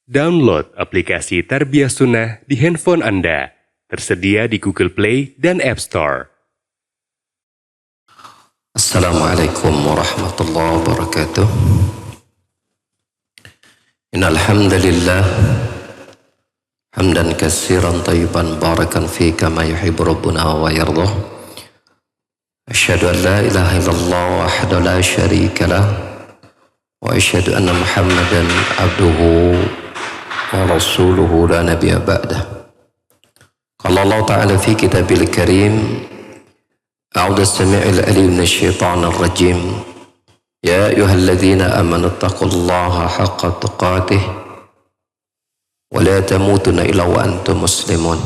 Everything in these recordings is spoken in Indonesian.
Download aplikasi Tarbiyah Sunnah di handphone Anda. Tersedia di Google Play dan App Store. Assalamualaikum warahmatullahi wabarakatuh. Innal hamdalillah hamdan katsiran thayyiban barakan fi kama yuhibbu rabbuna wa yardah. Asyhadu an la ilaha illallah wahdahu la syarika lah wa asyhadu anna Muhammadan abduhu wa rasuluhu la nabiyya ba'dah. Qala Allah ta'ala fi kitabil karim أعوذ السميع العليم من الشيطان الرجيم يا أيها الذين آمنوا اتقوا الله حق تقاته ولا تموتن إلا وأنتم مسلمون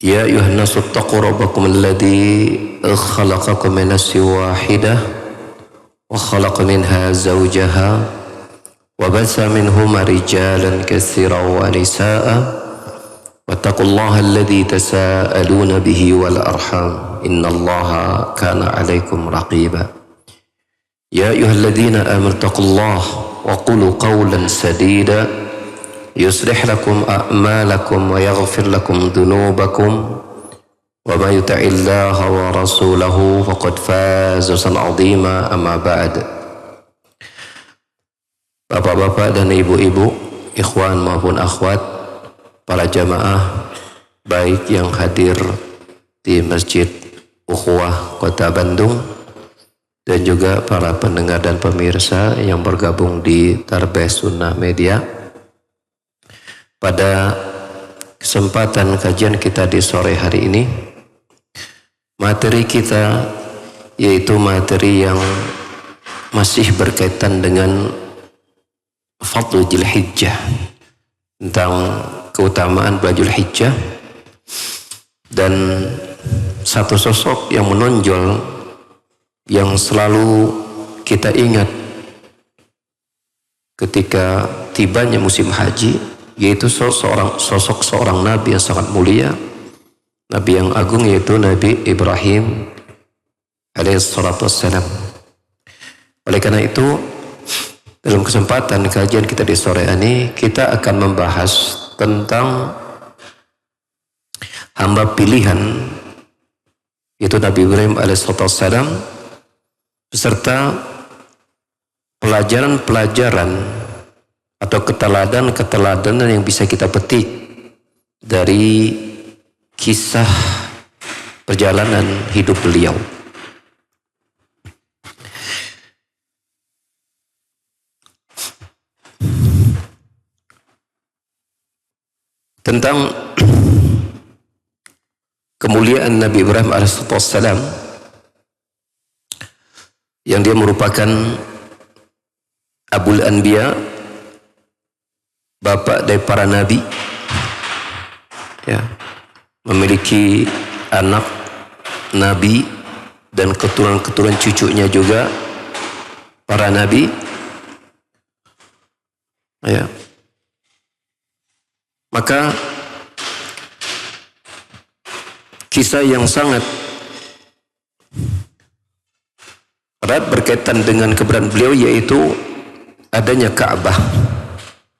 يا أيها الناس اتقوا ربكم الذي خلقكم من نفس واحدة وخلق منها زوجها وبث منهما رجالا كثيرا ونساء واتقوا الله الذي تساءلون به والأرحام إن الله كان عليكم رقيبا يا أيها الذين آمنوا اتقوا الله وقولوا قولا سديدا يصلح لكم أعمالكم ويغفر لكم ذنوبكم ومن يطع الله ورسوله فقد فاز فوزا عظيما أما بعد. Bapak-bapak dan ibu-ibu, ikhwan maupun akhwat, para jamaah baik yang hadir di Masjid Ukhuwah Kota Bandung dan juga para pendengar dan pemirsa yang bergabung di Tarbiyah Sunnah Media. Pada kesempatan kajian kita di sore hari ini, materi kita yaitu materi yang masih berkaitan dengan Fadlul Dzulhijjah, tentang keutamaan bulan Dzulhijjah, dan satu sosok yang menonjol yang selalu kita ingat ketika tibanya musim haji, yaitu sosok seorang nabi yang sangat mulia, nabi yang agung, yaitu Nabi Ibrahim alaihissalatu wassalam. Oleh karena itu, dalam kesempatan kajian kita di sore ini, kita akan membahas tentang hamba pilihan, yaitu Nabi Ibrahim alaihissalam, beserta pelajaran-pelajaran atau keteladanan-keteladanan yang bisa kita petik dari kisah perjalanan hidup beliau. Tentang kemuliaan Nabi Ibrahim alaihissalam, yang dia merupakan Abul Anbiya, bapak dari para nabi, ya, memiliki anak nabi dan keturunan-keturunan cucunya juga para nabi, ya. Maka kisah yang sangat erat berkaitan dengan keberadaan beliau, yaitu adanya Ka'bah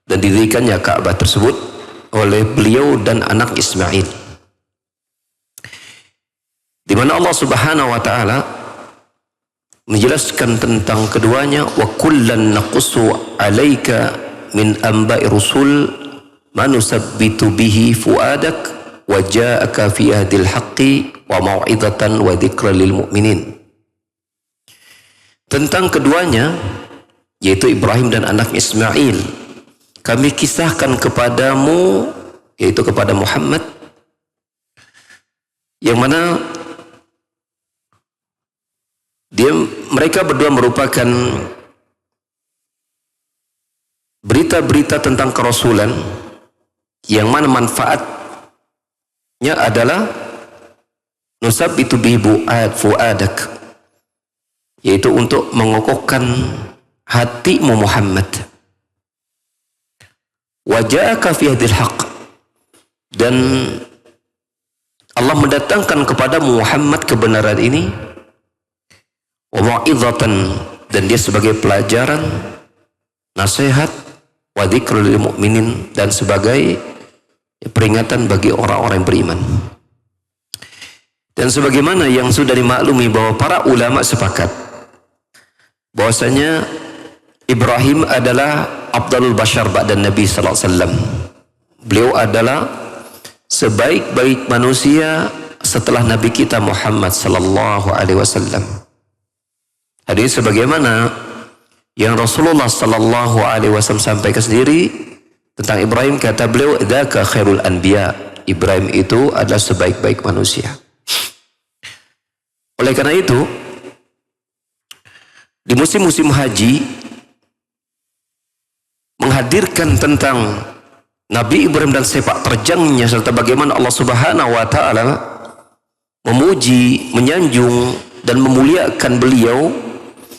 dan didirikannya Ka'bah tersebut oleh beliau dan anak Ismail, di mana Allah Subhanahu wa taala menjelaskan tentang keduanya, wa kullan naqussu 'alaika min anba'i rusul manusabbitu bihi fuadak wa ja'aka fi hadil haqqi wa mau'izatan wa dzikra lil mu'minin. Tentang keduanya, yaitu Ibrahim dan anak Ismail, kami kisahkan kepadamu, yaitu kepada Muhammad, yang mana mereka berdua merupakan berita-berita tentang kerasulan, yang mana manfaatnya adalah nusabbitu bihi fuadak, yaitu untuk mengokohkan hatimu Muhammad. Wa ja'aka fi hadil haqq, dan Allah mendatangkan kepada Muhammad kebenaran ini, wa mau'izatan, dan dia sebagai pelajaran, nasihat, wa dzikrul lil mu'minin, dan sebagai peringatan bagi orang-orang yang beriman. Dan sebagaimana yang sudah dimaklumi bahwa para ulama sepakat bahwasanya Ibrahim adalah afdalul bashar ba'da Nabi sallallahu alaihi wasallam. Beliau adalah sebaik-baik manusia setelah Nabi kita Muhammad sallallahu alaihi wasallam. Hadis sebagaimana yang Rasulullah sallallahu alaihi wasallam sampaikan sendiri tentang Ibrahim, kata beliau, dzaka khairul anbiya. Ibrahim itu adalah sebaik-baik manusia. Oleh karena itu, di musim-musim haji menghadirkan tentang Nabi Ibrahim dan sepak terjangnya serta bagaimana Allah Subhanahu wa taala memuji, menyanjung dan memuliakan beliau,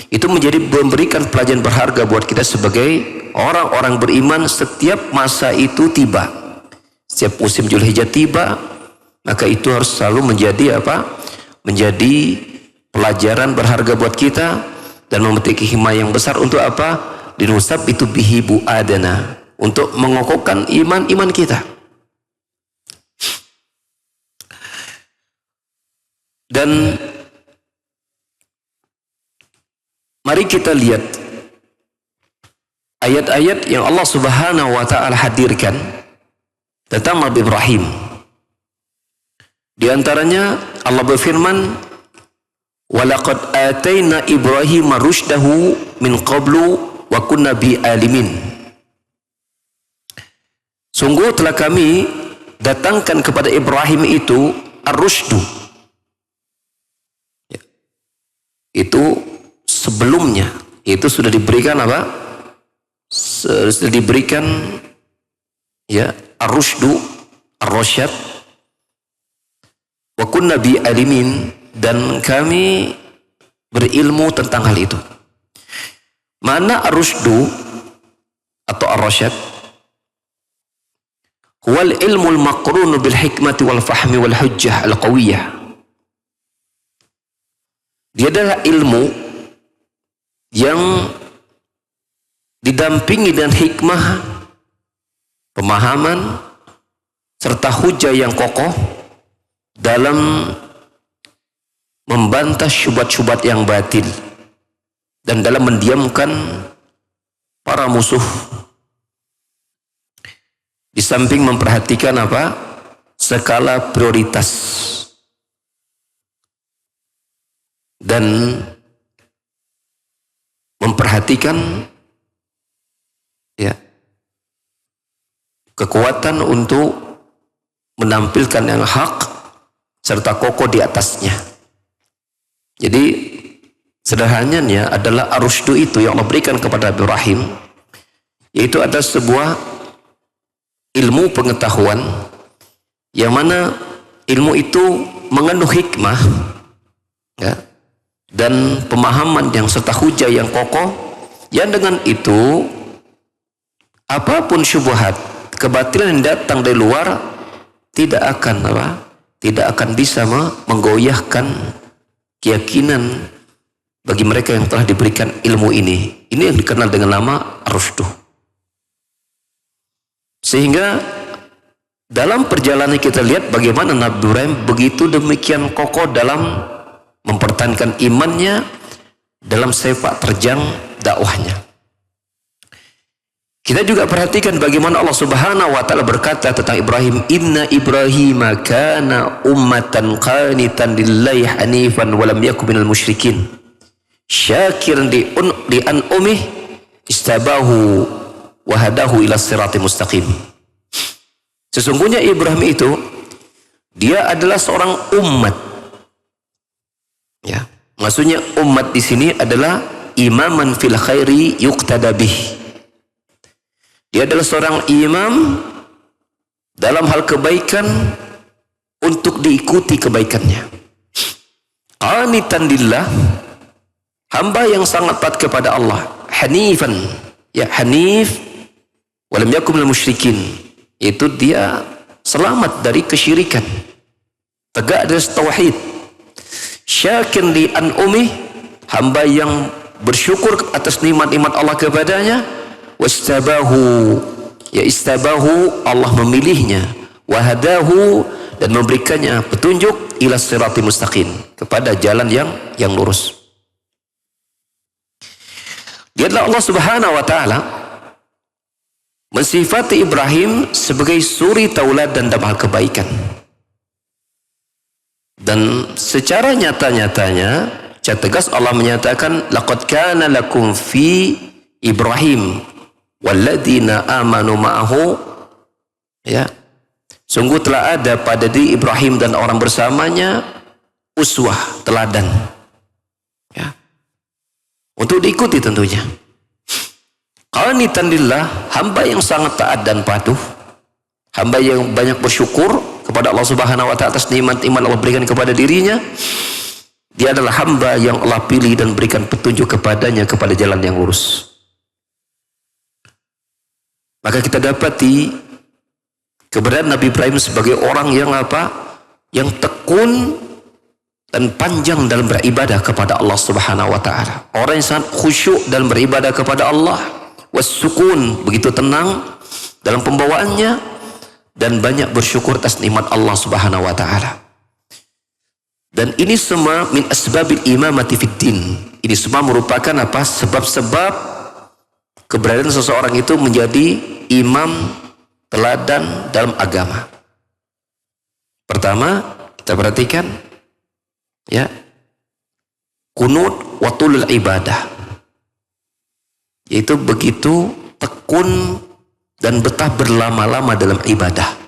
itu menjadi memberikan pelajaran berharga buat kita sebagai orang-orang beriman. Setiap masa itu tiba, setiap musim Dzulhijjah tiba, maka itu harus selalu menjadi apa? Menjadi pelajaran berharga buat kita dan memetik hikmah yang besar untuk apa? Dinusab itu bihi bu'adana, untuk mengokohkan iman kita. Dan mari kita lihat ayat-ayat yang Allah Subhanahu wa taala hadirkan tentang Nabi Ibrahim. Di antaranya Allah berfirman, "Walaqad atayna Ibrahim rusydahu min qablu wa kunna bi alimin." Sungguh telah kami datangkan kepada Ibrahim itu ar-rusydu. Itu sebelumnya itu sudah diberikan apa? Sudah diberikan ya ar-rusydu, ar-rasyad, wa kunna bi alimin, dan kami berilmu tentang hal itu. Mana ar-rusydu atau ar-rasyad? Huwal ilmul maqrunu bil hikmati wal fahmi wal hujjah al qawiyah. Dia adalah ilmu yang didampingi dengan hikmah, pemahaman, serta hujah yang kokoh dalam membantah syubhat-syubhat yang batil dan dalam mendiamkan para musuh. Di samping memperhatikan apa? Skala prioritas dan memperhatikan ya kekuatan untuk menampilkan yang hak serta kokoh di atasnya. Jadi sederhananya adalah ar-rusydu itu yang Allah berikan kepada Ibrahim, yaitu ada sebuah ilmu pengetahuan yang mana ilmu itu mengandung hikmah ya, dan pemahaman yang serta hujah yang kokoh, yang dengan itu apapun syubhat, kebatilan yang datang dari luar tidak akan apa? Tidak akan bisa menggoyahkan keyakinan bagi mereka yang telah diberikan ilmu ini. Ini yang dikenal dengan nama ar-rusydu. Sehingga dalam perjalanan kita lihat bagaimana Nabi Ibrahim begitu demikian kokoh dalam mempertahankan imannya dalam sepak terjang dakwahnya. Kita juga perhatikan bagaimana Allah Subhanahu wa taala berkata tentang Ibrahim, "Inna Ibrahima kana ummatan qanitan lillahi hanifan wa lam yakun minal musyrikin. Syakiran li an'umih istabahu wa hadahu ila siratal mustaqim." Sesungguhnya Ibrahim itu dia adalah seorang umat. Ya, maksudnya umat di sini adalah imaman fil khairi yuqtada bih. Dia adalah seorang imam dalam hal kebaikan untuk diikuti kebaikannya. Qanitan lillah, hamba yang sangat taat kepada Allah. Hanifan, ya hanif, walam yakum minal musyrikin. Itu dia selamat dari kesyirikan, tegak dari tauhid. Syakir li an'umih, hamba yang bersyukur atas nikmat-nikmat Allah kepadanya. wastabahu, ya istabahu, Allah memilihnya, wahadahu, dan memberikannya petunjuk, ila siratal mustaqim, kepada jalan yang lurus. Dia adalah Allah Subhanahu wa taala mensifati Ibrahim sebagai suri tauladan dalam hal kebaikan. Dan secara nyata-nyatanya, secara tegas Allah menyatakan, laqad kana lakum fi Ibrahim walladzina amanu ma'ahu, ya, sungguh telah ada pada diri Ibrahim dan orang bersamanya uswah, teladan, ya, untuk diikuti tentunya. Qanitan lillah, hamba yang sangat taat dan patuh, hamba yang banyak bersyukur kepada Allah Subhanahu wa taala atas nikmat iman Allah berikan kepada dirinya. Dia adalah hamba yang Allah pilih dan berikan petunjuk kepadanya kepada jalan yang lurus. Maka kita dapati keberadaan Nabi Ibrahim sebagai orang yang apa? Yang tekun dan panjang dalam beribadah kepada Allah Subhanahu wa taala. Orang yang sangat khusyuk dalam beribadah kepada Allah. Wassukun, begitu tenang dalam pembawaannya, dan banyak bersyukur atas nikmat Allah Subhanahu wa taala. Dan ini semua min asbabil imamati fid din. Ini semua merupakan apa? Sebab-sebab keberadaan seseorang itu menjadi imam teladan dalam agama. Pertama, kita perhatikan, ya, kunut wa tulul ibadah, yaitu begitu tekun dan betah berlama-lama dalam ibadah.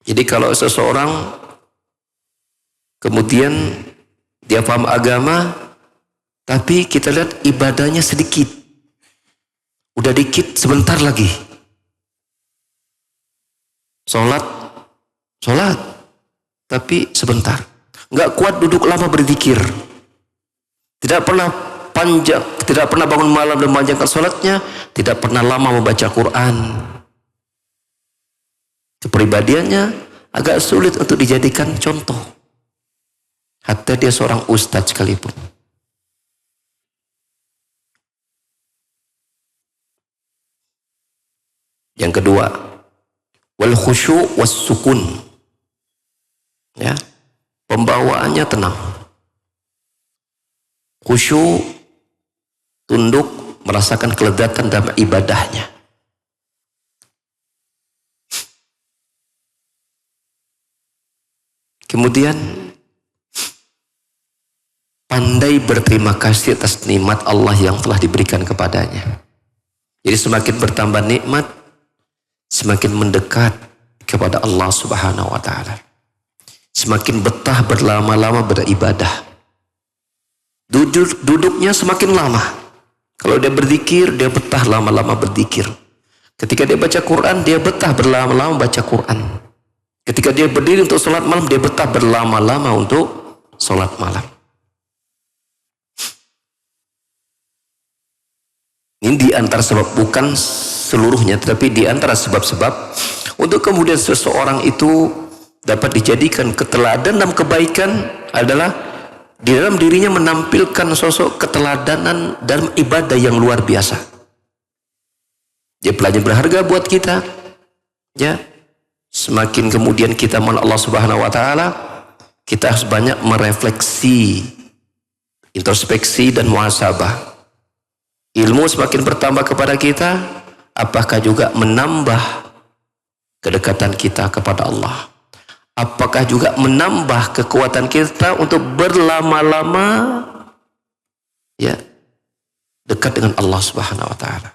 Jadi kalau seseorang kemudian dia paham agama, tapi kita lihat ibadahnya sedikit, udah dikit, sebentar lagi sholat, tapi sebentar, nggak kuat duduk lama berzikir, tidak pernah panjang, tidak pernah bangun malam dan memanjangkan sholatnya, tidak pernah lama membaca Quran. Kepribadiannya agak sulit untuk dijadikan contoh, hatta dia seorang ustadz sekalipun. Yang kedua, wal khusyu' was sukun, ya, pembawaannya tenang, khusyuk, tunduk, merasakan kelezatan dalam ibadahnya. Kemudian pandai berterima kasih atas nikmat Allah yang telah diberikan kepadanya. Jadi semakin bertambah nikmat, semakin mendekat kepada Allah Subhanahu wa taala. Semakin betah berlama-lama beribadah. Duduknya semakin lama. Kalau dia berzikir, dia betah lama-lama berzikir. Ketika dia baca Quran, dia betah berlama-lama baca Quran. Ketika dia berdiri untuk sholat malam, dia betah berlama-lama untuk sholat malam. Ini di antara sebab, bukan seluruhnya, tetapi di antara sebab-sebab untuk kemudian seseorang itu dapat dijadikan keteladan dan kebaikan adalah di dalam dirinya menampilkan sosok keteladanan dalam ibadah yang luar biasa. Dia pelajaran berharga buat kita, ya. Semakin kemudian kita mengenal Allah Subhanahu wa taala, kita harus banyak merefleksi, introspeksi dan muhasabah. Ilmu semakin bertambah kepada kita, apakah juga menambah kedekatan kita kepada Allah? Apakah juga menambah kekuatan kita untuk berlama-lama, ya, dekat dengan Allah Subhanahu wa taala?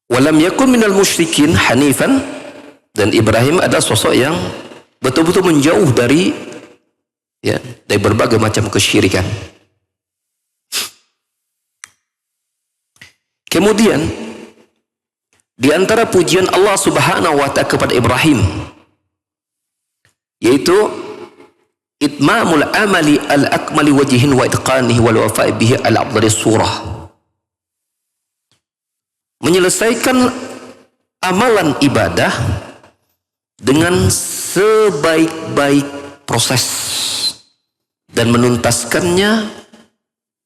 Walam yakun minal musyrikin hanifan, dan Ibrahim adalah sosok yang betul-betul menjauh dari, ya, dari berbagai macam kesyirikan. Kemudian di antara pujian Allah Subhanahu wa taala kepada Ibrahim, yaitu itmamul amali al-akmali wajhin wa itqanihi wal wafa'i bihi al-afdali surah, menyelesaikan amalan ibadah dengan sebaik-baik proses dan menuntaskannya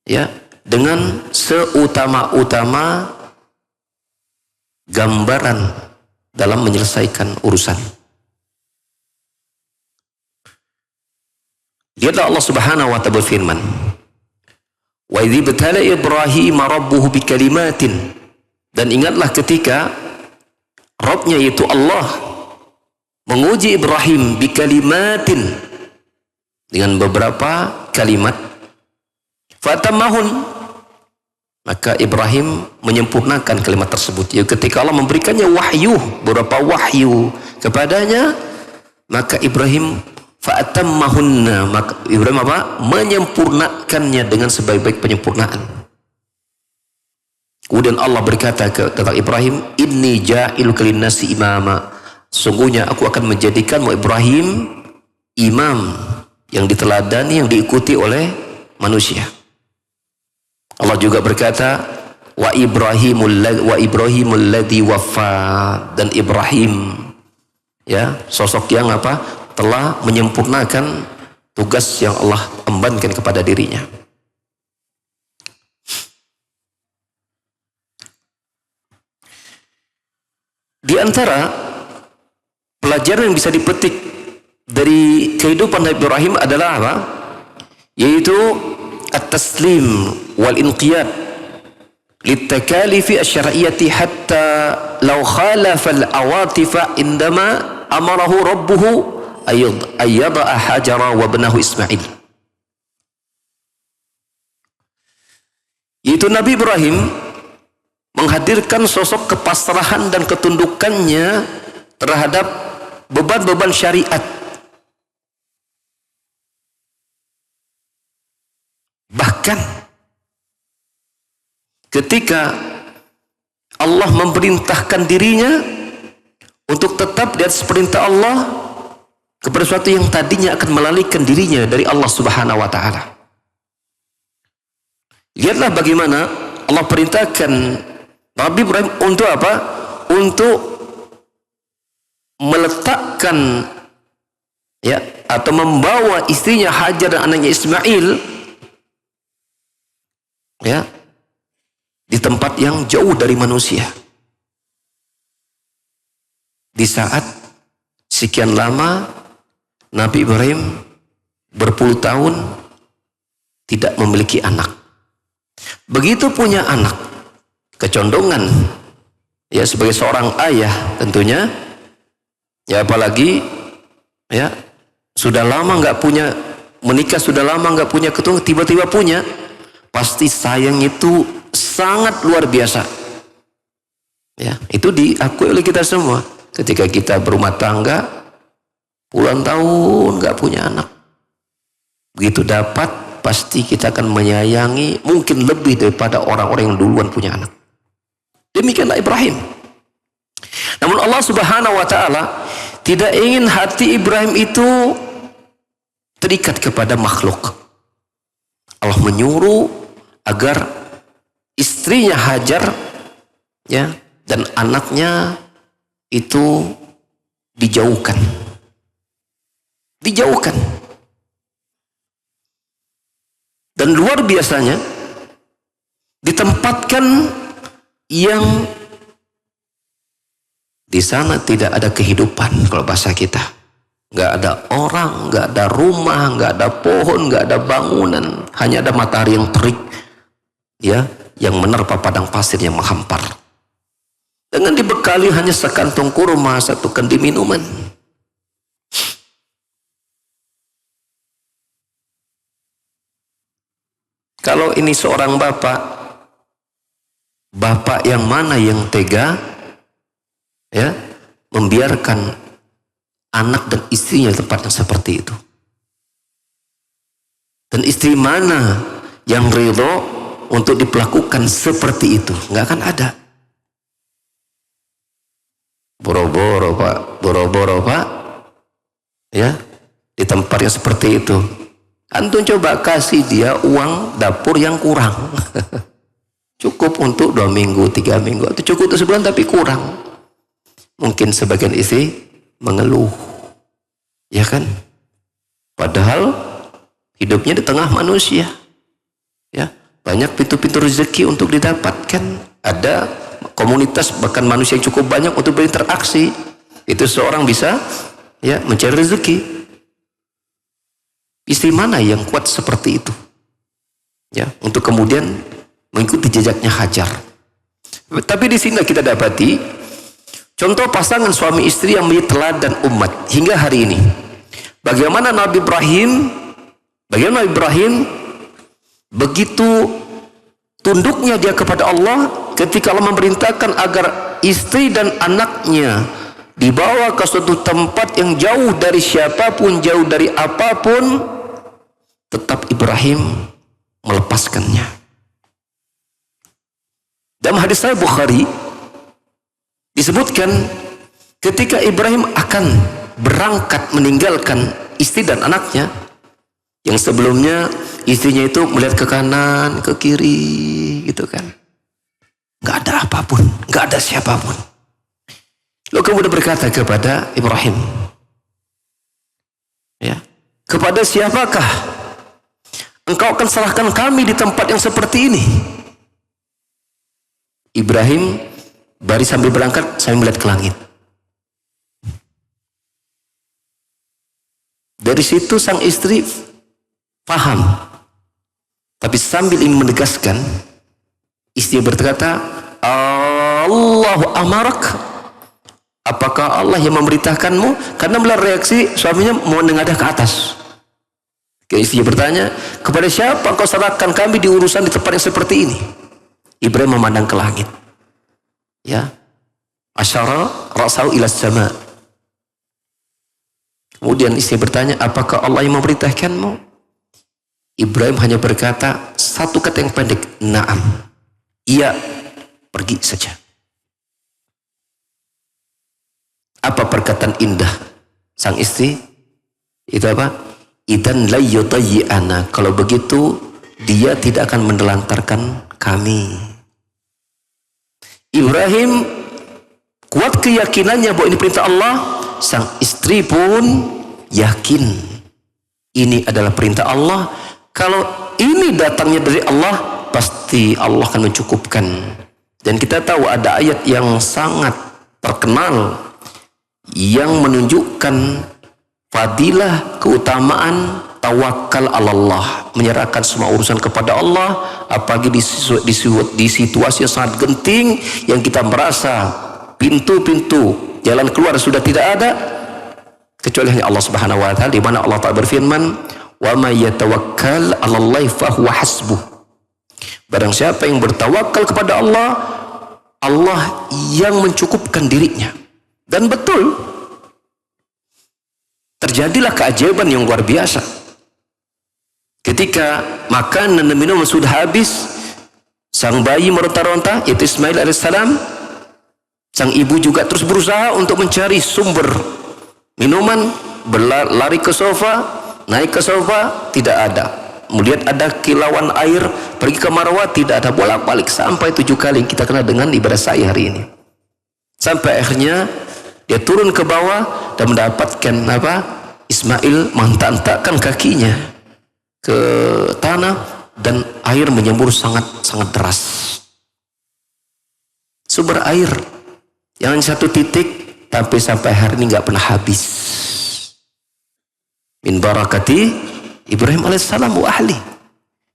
ya dengan seutama-utama gambaran dalam menyelesaikan urusan. Lihatlah Allah Subhanahu wa ta'ala berfirman, "Wa idz ibtala Ibrahim rabbuhu bikalimatin." Dan ingatlah ketika Rabbnya yaitu Allah menguji Ibrahim bikalimatin dengan beberapa kalimat, fatamahun, maka Ibrahim menyempurnakan kalimat tersebut. Ya, ketika Allah memberikannya wahyu, beberapa wahyu kepadanya, maka Ibrahim fa'atammahunna, maka Ibrahim apa? Menyempurnakannya dengan sebaik-baik penyempurnaan. Kemudian Allah berkata tentang Ibrahim, inni ja'iluka linnasi imama, sungguhnya aku akan menjadikanmu Ibrahim imam yang diteladani, yang diikuti oleh manusia. Allah juga berkata, wa Ibrahimul ladzi waffa, dan Ibrahim ya, sosok yang apa? Telah menyempurnakan tugas yang Allah embankan kepada dirinya. Di antara pelajaran yang bisa dipetik dari kehidupan Nabi Ibrahim adalah apa? Yaitu at-taslim wal inqiyad litakalifi asy-syar'iyyati hatta law khalafa al-awatif indama amarahu rabbuhu ayyada'a hajara wa ibnahu Ismail. Yaitu Nabi Ibrahim menghadirkan sosok kepasrahan dan ketundukannya terhadap beban-beban syariat. Bahkan ketika Allah memerintahkan dirinya untuk tetap di atas perintah Allah kepada sesuatu yang tadinya akan melalaikan dirinya dari Allah Subhanahu wa ta'ala. Lihatlah bagaimana Allah perintahkan Nabi Ibrahim untuk apa? Untuk meletakkan ya, atau membawa istrinya Hajar dan anaknya Ismail ya, di tempat yang jauh dari manusia. Di saat sekian lama Nabi Ibrahim berpuluh tahun tidak memiliki anak. Begitu punya anak, kecondongan ya sebagai seorang ayah tentunya ya, apalagi ya sudah lama nggak punya, menikah sudah lama nggak punya keturunan, tiba-tiba punya, pasti sayang itu sangat luar biasa ya. Itu diakui oleh kita semua ketika kita berumah tangga puluhan tahun nggak punya anak, begitu dapat pasti kita akan menyayangi mungkin lebih daripada orang-orang yang duluan punya anak. Demikianlah Ibrahim. Namun Allah Subhanahu wa ta'ala tidak ingin hati Ibrahim itu terikat kepada makhluk. Allah menyuruh agar istrinya Hajar ya, dan anaknya itu dijauhkan. Dan luar biasanya ditempatkan yang di sana tidak ada kehidupan, kalau bahasa kita. Nggak ada orang, nggak ada rumah, nggak ada pohon, nggak ada bangunan, hanya ada matahari yang terik ya, yang menerpa padang pasir yang menghampar. Dengan dibekali hanya sekantung kurma, satu kendi minuman. Kalau ini seorang bapak yang mana yang tega ya membiarkan anak dan istrinya di tempat yang seperti itu? Dan istri mana yang ridho untuk diperlakukan seperti itu? Nggak akan ada. Boro-boro pak ya, di tempat yang seperti itu. Antum coba kasih dia uang dapur yang kurang. Cukup untuk 2 minggu, 3 minggu, atau cukup untuk sebulan tapi kurang. Mungkin sebagian istri mengeluh, ya kan? Padahal hidupnya di tengah manusia, ya, banyak pintu-pintu rezeki untuk didapatkan. Ada komunitas bahkan manusia yang cukup banyak untuk berinteraksi. Itu seorang bisa, ya, mencari rezeki. Istri mana yang kuat seperti itu, ya, untuk kemudian mengikuti jejaknya Hajar. Tapi di sini kita dapati contoh pasangan suami istri yang menjadi teladan umat hingga hari ini. Bagaimana Nabi Ibrahim begitu tunduknya dia kepada Allah ketika Allah memerintahkan agar istri dan anaknya dibawa ke suatu tempat yang jauh dari siapapun, jauh dari apapun, tetap Ibrahim melepaskannya. Dalam hadis Sahih Bukhari disebutkan ketika Ibrahim akan berangkat meninggalkan istri dan anaknya, yang sebelumnya istrinya itu melihat ke kanan, ke kiri, gitu kan, nggak ada apapun, nggak ada siapapun. Lalu kemudian berkata kepada Ibrahim, ya, kepada siapakah engkau akan serahkan kami di tempat yang seperti ini? Ibrahim baris sambil berangkat, sambil melihat ke langit. Dari situ sang istri paham, tapi sambil ingin menegaskan, istri berkata, Allahu amarak, apakah Allah yang memberitakanmu? Karena melihat reaksi suaminya mau menengadah ke atas. Istri bertanya, kepada siapa kau serahkan kami di urusan di tempat yang seperti ini? Ibrahim memandang ke langit, ya, asyara ra'sahu ila sama. Kemudian istri bertanya, apakah Allah yang memberitakanmu? Ibrahim hanya berkata satu kata yang pendek, na'am, iya, pergi saja. Apa perkataan indah sang istri? Itu apa? Idan la yudayyi'ana, kalau begitu dia tidak akan menelantarkan kami. Ibrahim kuat keyakinannya bahwa ini perintah Allah. Sang istri pun yakin ini adalah perintah Allah. Kalau ini datangnya dari Allah, pasti Allah akan mencukupkan. Dan kita tahu ada ayat yang sangat terkenal yang menunjukkan fadilah, keutamaan tawakal Allah, menyerahkan semua urusan kepada Allah, apalagi di situasi yang sangat genting, yang kita merasa pintu-pintu jalan keluar sudah tidak ada kecuali hanya Allah Subhanahu wa taala, di mana Allah Ta'ala berfirman, wa may yatawakkal 'alallahi fahuwa hasbuh. Barang siapa yang bertawakal kepada Allah, Allah yang mencukupkan dirinya. Dan betul, terjadilah keajaiban yang luar biasa. Ketika makan dan minum sudah habis, sang bayi meronta-ronta, yaitu Ismail alaihissalam, sang ibu juga terus berusaha untuk mencari sumber minuman, berlari ke sofa, naik ke sofa, tidak ada. Melihat ada kilauan air, pergi ke Marwah, tidak ada. Bolak-balik sampai 7 kali, kita kenal dengan ibadah sa'i hari ini. Sampai akhirnya dia turun ke bawah dan mendapatkan apa? Ismail mentak-entakkan kakinya ke tanah dan air menyembur sangat-sangat deras. Sumber air yang satu titik, tapi sampai hari ini nggak pernah habis. Min barakati Ibrahim alaihissalam wa ahli.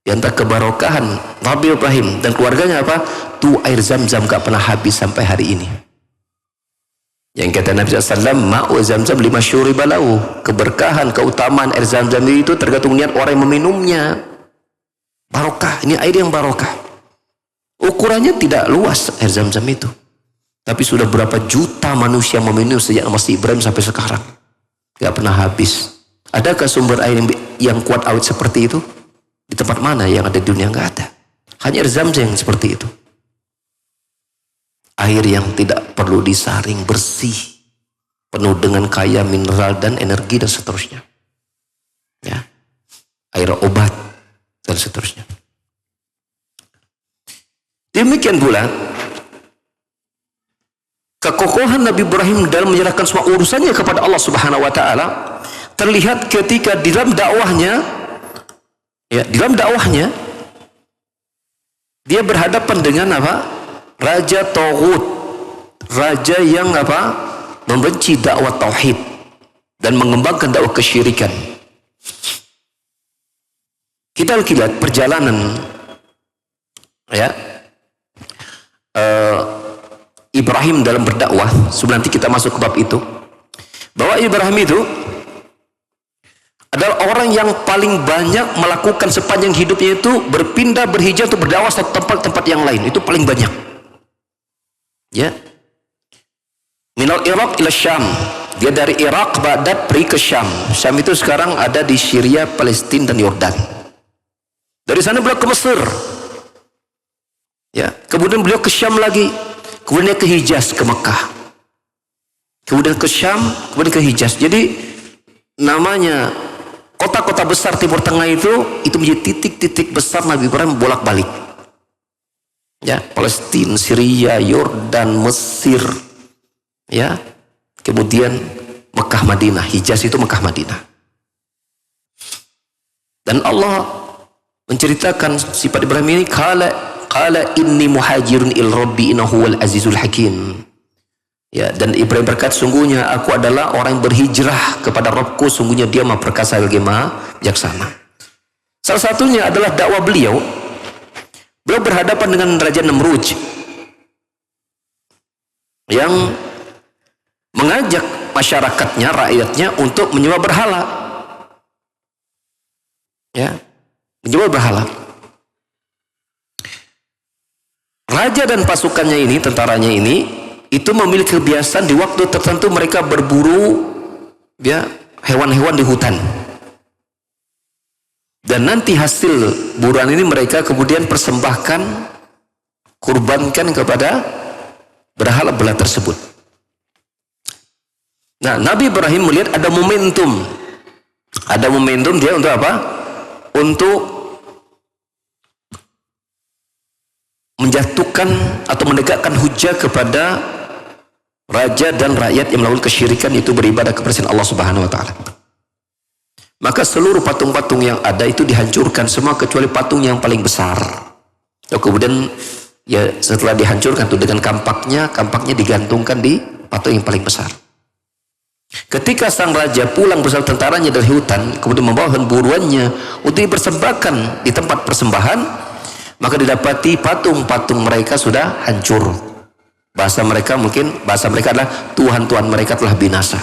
Di antara kebarokahan Nabi Ibrahim dan keluarganya apa? Tuh air Zam-Zam nggak pernah habis sampai hari ini. Yang kata Nabi SAW, ma'u Zam-Zam lima syuriba lahu. Keberkahan, keutamaan air Zam-Zam itu tergantung niat orang yang meminumnya. Barokah, ini air yang barokah. Ukurannya tidak luas air Zam-Zam itu, tapi sudah berapa juta manusia meminum sejak Nabi Ibrahim sampai sekarang, gak pernah habis. Adakah sumber air yang kuat awet seperti itu? Di tempat mana yang ada di dunia? Gak ada. Hanya air Zam-Zam yang seperti itu. Air yang tidak perlu disaring, bersih, penuh dengan kaya mineral dan energi dan seterusnya. Ya, air obat dan seterusnya. Demikian pula kekokohan Nabi Ibrahim dalam menyerahkan semua urusannya kepada Allah Subhanahu wa taala terlihat ketika di dalam dakwahnya, ya, di dalam dakwahnya dia berhadapan dengan apa? Raja Taghut, raja yang apa? Membenci dakwah tauhid dan mengembangkan dakwah kesyirikan. Kita lihat perjalanan, ya, Ibrahim dalam berdakwah. Sebelum nanti kita masuk ke bab itu, bahwa Ibrahim itu adalah orang yang paling banyak melakukan sepanjang hidupnya itu berpindah, berhijrah untuk berdakwah satu tempat yang lain. Itu paling banyak, ya. Minal Iraq ila Syam, dia dari Irak, Baghdad, pergi ke Syam. Syam itu sekarang ada di Syria, Palestina dan Yordan. Dari sana beliau ke Mesir, ya. Kemudian beliau ke Syam lagi, kemudian ke Hijaz, ke Mekah, kemudian ke Syam, kemudian ke Hijaz. Jadi namanya kota-kota besar Timur Tengah itu menjadi titik-titik besar Nabi Ibrahim bolak-balik, ya. Palestina, Syria, Yordan, Mesir, ya. Kemudian Mekah, Madinah. Hijaz itu Mekah, Madinah. Dan Allah menceritakan sifat Ibrahim ini, qala inni muhajirun il rabbi innahu wal azizul hakim. Ya, dan Ibrahim berkata, sungguhnya aku adalah orang yang berhijrah kepada Rabbku, sungguhnya dia Maha perkasa lagi Maha bijaksana. Salah satunya adalah dakwah beliau berhadapan dengan Raja Namrud yang mengajak masyarakatnya, rakyatnya untuk menyembah berhala, ya, menyembah berhala. Raja dan pasukannya ini, tentaranya ini, itu memiliki kebiasaan di waktu tertentu mereka berburu, ya, hewan-hewan di hutan. Dan nanti hasil buruan ini mereka kemudian persembahkan, kurbankan kepada berhala-berhala tersebut. Nah, Nabi Ibrahim melihat ada momentum. Ada momentum dia untuk apa? Untuk menjatuhkan atau menegakkan hujah kepada raja dan rakyat yang melakukan kesyirikan, itu beribadah kepada Allah Subhanahu wa taala. Maka seluruh patung-patung yang ada itu dihancurkan semua kecuali patung yang paling besar. Lalu kemudian ya setelah dihancurkan itu dengan kampaknya digantungkan di patung yang paling besar. Ketika sang raja pulang bersama tentaranya dari hutan, kemudian membawa buruannya untuk dipersembahkan di tempat persembahan, maka didapati patung-patung mereka sudah hancur. Bahasa mereka adalah Tuhan-Tuhan mereka telah binasa.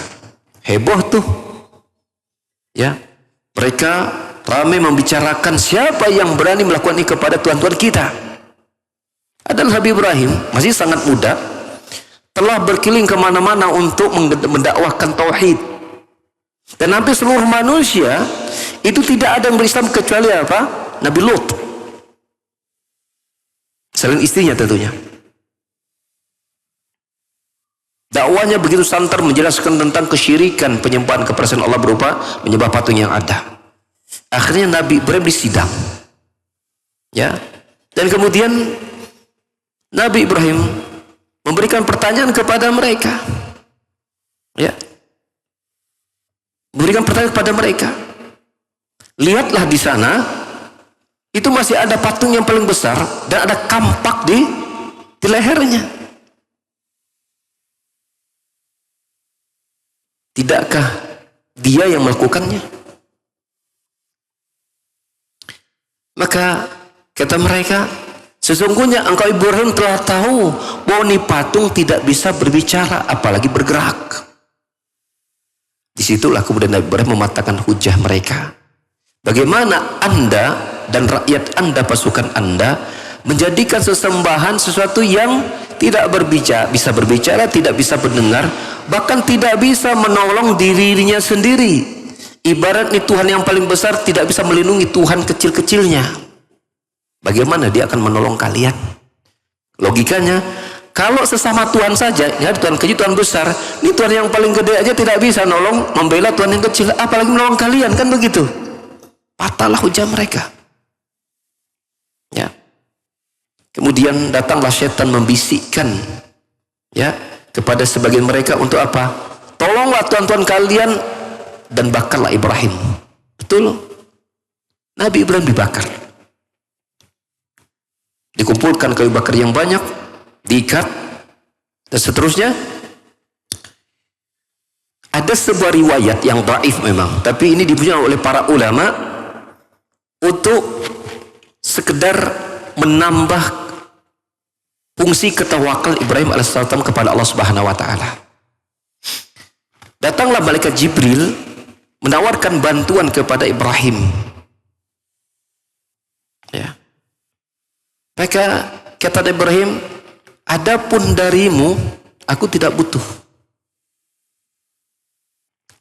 Heboh tuh, ya. Mereka ramai membicarakan siapa yang berani melakukan ini kepada Tuhan-Tuhan kita. Adalah Nabi Ibrahim, masih sangat muda, telah berkeliling kemana-mana untuk mendakwahkan tauhid. Dan hampir seluruh manusia itu tidak ada yang berislam kecuali apa? Nabi Lut. Selain istrinya tentunya. Dakwahnya begitu santer menjelaskan tentang kesyirikan, penyembahan kepada selain Allah berupa menyembah patung yang ada. Akhirnya Nabi Ibrahim disidang, ya. Dan kemudian Nabi Ibrahim memberikan pertanyaan kepada mereka, ya. Memberikan pertanyaan kepada mereka. Lihatlah di sana, itu masih ada patung yang paling besar dan ada kampak di lehernya. Tidakkah dia yang melakukannya? Maka kata mereka, sesungguhnya engkau Ibrahim telah tahu bahwa ini patung tidak bisa berbicara apalagi bergerak. Disitulah kemudian Nabi Ibrahim mematahkan hujah mereka. Bagaimana Anda dan rakyat Anda, pasukan Anda, menjadikan sesembahan sesuatu yang tidak bisa berbicara, tidak bisa mendengar, bahkan tidak bisa menolong dirinya sendiri. Ibarat ini Tuhan yang paling besar tidak bisa melindungi Tuhan kecil-kecilnya. Bagaimana dia akan menolong kalian? Logikanya, kalau sesama Tuhan saja, ya Tuhan kecil, Tuhan besar, ini Tuhan yang paling gede aja tidak bisa nolong, membela Tuhan yang kecil, apalagi menolong kalian, kan begitu? Patahlah hujah mereka. Ya. Kemudian datanglah setan membisikkan, ya, kepada sebagian mereka untuk apa? Tolonglah tuan-tuan kalian dan bakarlah Ibrahim. Betul, Nabi Ibrahim dibakar, dikumpulkan kayu bakar yang banyak, diikat dan seterusnya. Ada sebuah riwayat yang dhaif memang, tapi ini dipunyai oleh para ulama untuk sekedar menambah fungsi ketawakal Ibrahim alaihissalam kepada Allah Subhanahu wa taala. Datanglah malaikat Jibril menawarkan bantuan kepada Ibrahim. Ya. Maka kata Ibrahim, adapun darimu aku tidak butuh.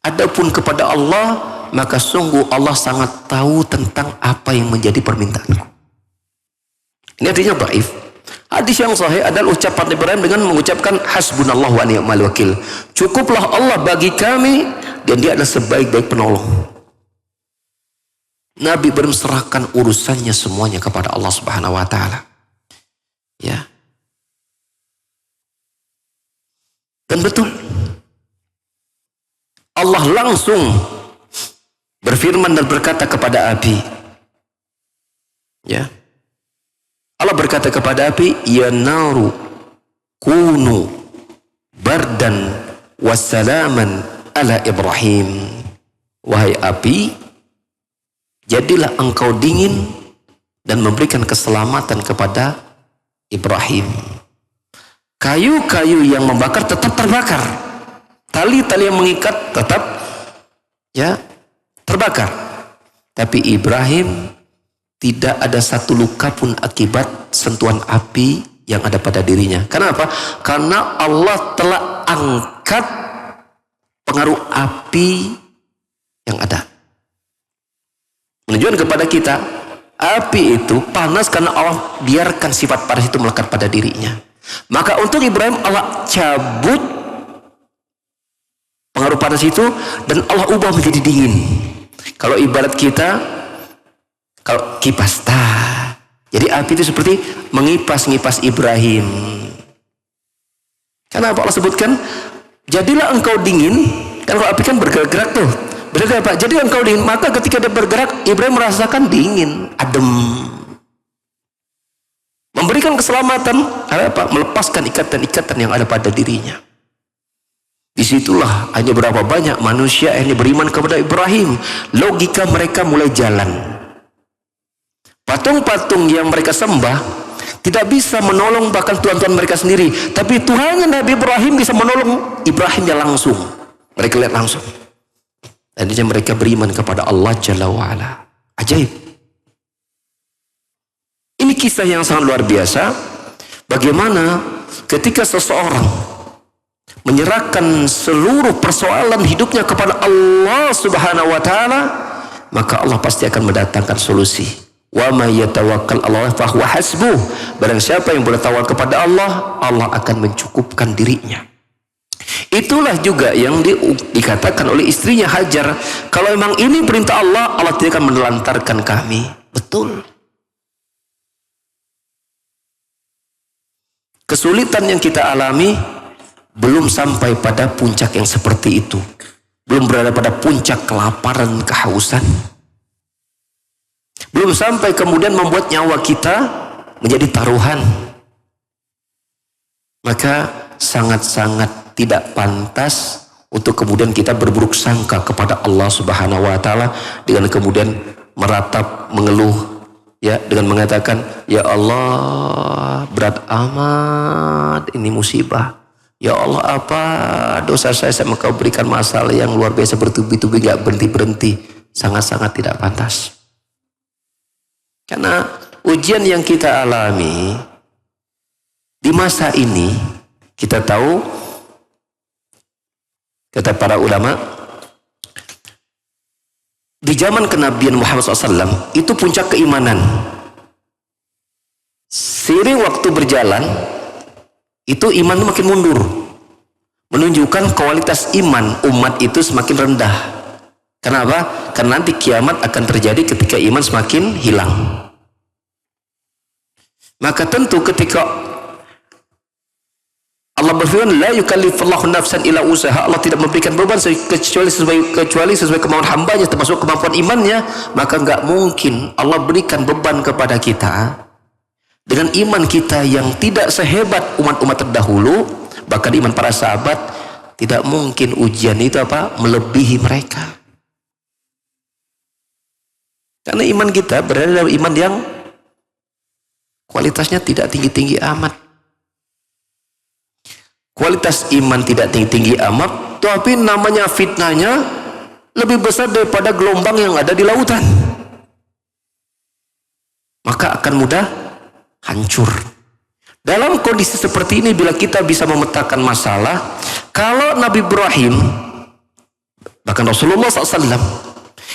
Adapun kepada Allah, maka sungguh Allah sangat tahu tentang apa yang menjadi permintaanku. Ini artinya dhaif. Hadis yang sahih adalah ucapan Ibrahim dengan mengucapkan hasbunallahu wa ni'mal wakil. Cukuplah Allah bagi kami dan dia adalah sebaik-baik penolong. Nabi Ibrahim serahkan urusannya semuanya kepada Allah Subhanahu wa taala. Ya. Dan betul, Allah langsung berfirman dan berkata kepada api. Ya. Allah berkata kepada api, ya naru kunu bardan wassalaman ala Ibrahim. Wahai api, jadilah engkau dingin dan memberikan keselamatan kepada Ibrahim. Kayu-kayu yang membakar tetap terbakar, tali-tali yang mengikat tetap ya terbakar, tapi Ibrahim tidak ada satu luka pun akibat sentuhan api yang ada pada dirinya. Kenapa? Karena Allah telah angkat pengaruh api yang ada, menunjukkan kepada kita api itu panas karena Allah biarkan sifat panas itu melekat pada dirinya. Maka untuk Ibrahim Allah cabut pengaruh panas itu dan Allah ubah menjadi dingin. Kalau ibarat kita, kalau kipas, jadi api itu seperti mengipas-ngipas Ibrahim. Kenapa Allah sebutkan jadilah engkau dingin? Kan kalau api kan bergerak tuh, bergerak apa? Jadi engkau dingin, maka ketika dia bergerak Ibrahim merasakan dingin, adem, memberikan keselamatan, apa? Melepaskan ikatan-ikatan yang ada pada dirinya. Disitulah hanya berapa banyak manusia yang beriman kepada Ibrahim, logika mereka mulai jalan. Patung-patung yang mereka sembah tidak bisa menolong bahkan tuhan-tuhan mereka sendiri, tapi Tuhannya Nabi Ibrahim bisa menolong Ibrahimnya langsung. Mereka lihat langsung. Dan mereka beriman kepada Allah Jalla wa'ala. Ajaib. Ini kisah yang sangat luar biasa. Bagaimana ketika seseorang menyerahkan seluruh persoalan hidupnya kepada Allah Subhanahu wa taala, maka Allah pasti akan mendatangkan solusi. Wa may yatawakkal 'ala Allah fa huwa hasbuh. Barang siapa yang bertawakal kepada Allah, Allah akan mencukupkan dirinya. Itulah juga yang dikatakan oleh istrinya Hajar, kalau memang ini perintah Allah, Allah tidak akan menelantarkan kami. Betul. Kesulitan yang kita alami belum sampai pada puncak yang seperti itu, belum berada pada puncak kelaparan, kehausan, belum sampai kemudian membuat nyawa kita menjadi taruhan. Maka sangat-sangat tidak pantas untuk kemudian kita berburuk sangka kepada Allah Subhanahu wa taala dengan kemudian meratap, mengeluh, ya, dengan mengatakan, ya Allah, berat amat ini musibah. Ya Allah, apa dosa saya sama Kau berikan masalah yang luar biasa bertubi-tubi gak berhenti-berhenti. Sangat-sangat tidak pantas. Karena ujian yang kita alami di masa ini, kita tahu, kata para ulama, di zaman kenabian Muhammad SAW itu puncak keimanan. Seiring waktu berjalan, itu iman makin mundur, menunjukkan kualitas iman umat itu semakin rendah. Kenapa? Karena nanti kiamat akan terjadi ketika iman semakin hilang. Maka tentu ketika Allah berfirman, la yukallifullahu nafsan illa usaha. Allah tidak memberikan beban kecuali sesuai kemauan hambanya, termasuk kemampuan imannya. Maka enggak mungkin Allah berikan beban kepada kita dengan iman kita yang tidak sehebat umat-umat terdahulu. Bahkan iman para sahabat, tidak mungkin ujian itu melebihi mereka. Karena iman kita berada dalam iman yang kualitasnya tidak tinggi-tinggi amat. Kualitas iman tidak tinggi-tinggi amat, tapi namanya fitnahnya lebih besar daripada gelombang yang ada di lautan. Maka akan mudah hancur. Dalam kondisi seperti ini, bila kita bisa memetakan masalah, kalau Nabi Ibrahim, bahkan Rasulullah SAW,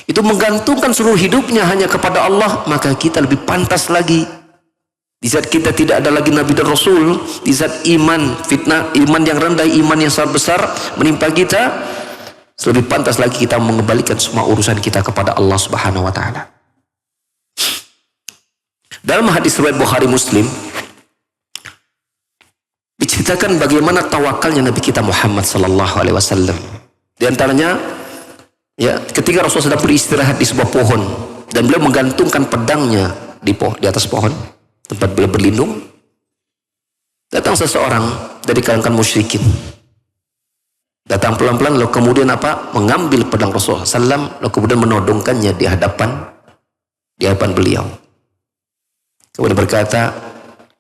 itu menggantungkan seluruh hidupnya hanya kepada Allah, maka kita lebih pantas lagi. Di saat kita tidak ada lagi Nabi dan Rasul, di saat iman, fitnah, iman yang rendah, iman yang sangat besar menimpa kita, lebih pantas lagi kita mengembalikan semua urusan kita kepada Allah Subhanahu wa Ta'ala. Dalam hadis riwayat Bukhari Muslim, diceritakan bagaimana tawakalnya Nabi kita Muhammad sallallahu alaihi wasallam. Di antaranya, ya, ketika Rasulullah sedang beristirahat di sebuah pohon dan beliau menggantungkan pedangnya di atas pohon, tempat beliau berlindung, datang seseorang dari kalangan musyrikin. Datang pelan-pelan, lalu kemudian mengambil pedang Rasulullah SAW, lalu kemudian menodongkannya di hadapan beliau. Kemudian berkata,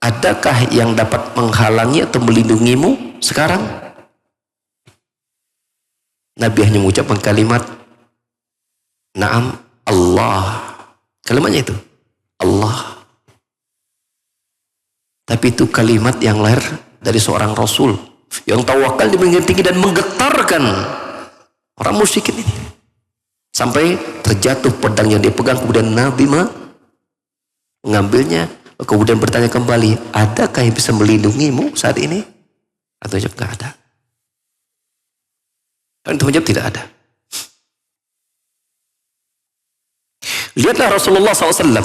adakah yang dapat menghalangi atau melindungimu sekarang? Nabi hanya mengucapkan kalimat, Naam, Allah. Kalimatnya itu, Allah. Tapi itu kalimat yang lahir dari seorang Rasul yang tawakal di tinggi tinggi dan menggetarkan orang musyrikin ini. Sampai terjatuh pedang yang dia pegang, kemudian Nabi mengambilnya, kemudian bertanya kembali, adakah yang bisa melindungimu saat ini? Atau jawab, enggak ada. Dan itu menjawab, tidak ada. Lihatlah Rasulullah SAW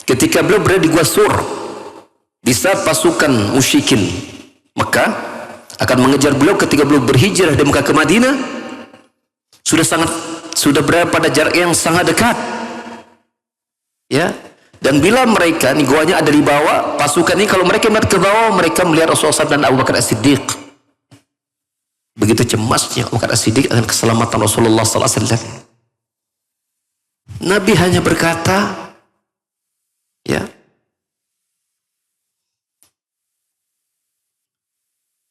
ketika beliau berada di Gua Sur, di saat pasukan musyrikin Mekah akan mengejar beliau ketika beliau berhijrah dari Mekah ke Madinah, sudah berada pada jarak yang sangat dekat, ya. Dan bila mereka, ini guanya ada di bawah, pasukan ini kalau mereka melihat ke bawah, mereka melihat Rasulullah SAW dan Abu Bakar As-Siddiq. Begitu cemasnya Abu Bakar As-Siddiq akan keselamatan Rasulullah SAW. Nabi hanya berkata, ya,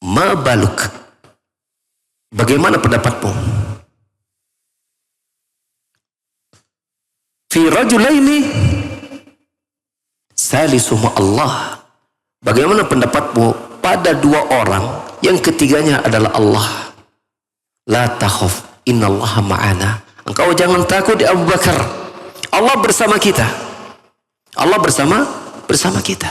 ma baluk, bagaimana pendapatmu? Fi rajulaini salisuhuma Allah, bagaimana pendapatmu pada dua orang yang ketiganya adalah Allah? La takhaf, innallaha ma'ana. Engkau jangan takut ya Abu Bakar, Allah bersama kita. Allah bersama kita.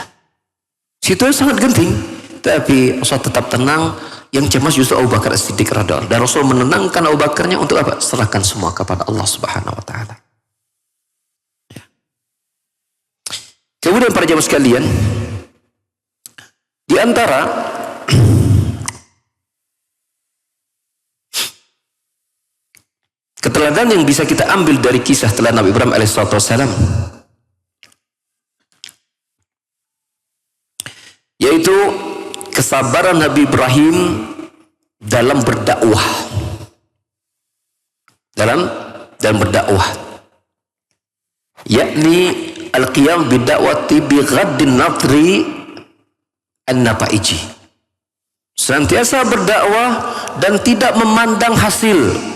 Situasi sangat genting, tapi Rasul tetap tenang. Yang cemas justru Abu Bakar As-Siddiq radhiyallahu anhu. Dan Rasul menenangkan Abu Bakarnya untuk apa? Serahkan semua kepada Allah Subhanahu wa taala. Ya. Kemudian para jamaah sekalian, di antara keteladanan yang bisa kita ambil dari kisah teladan Nabi Ibrahim alaihissalam, yaitu kesabaran Nabi Ibrahim dalam berdakwah, dalam berdakwah, yakni al-qiyam bidakwati bi ghaddin natri an-napaiji, senantiasa berdakwah dan tidak memandang hasil.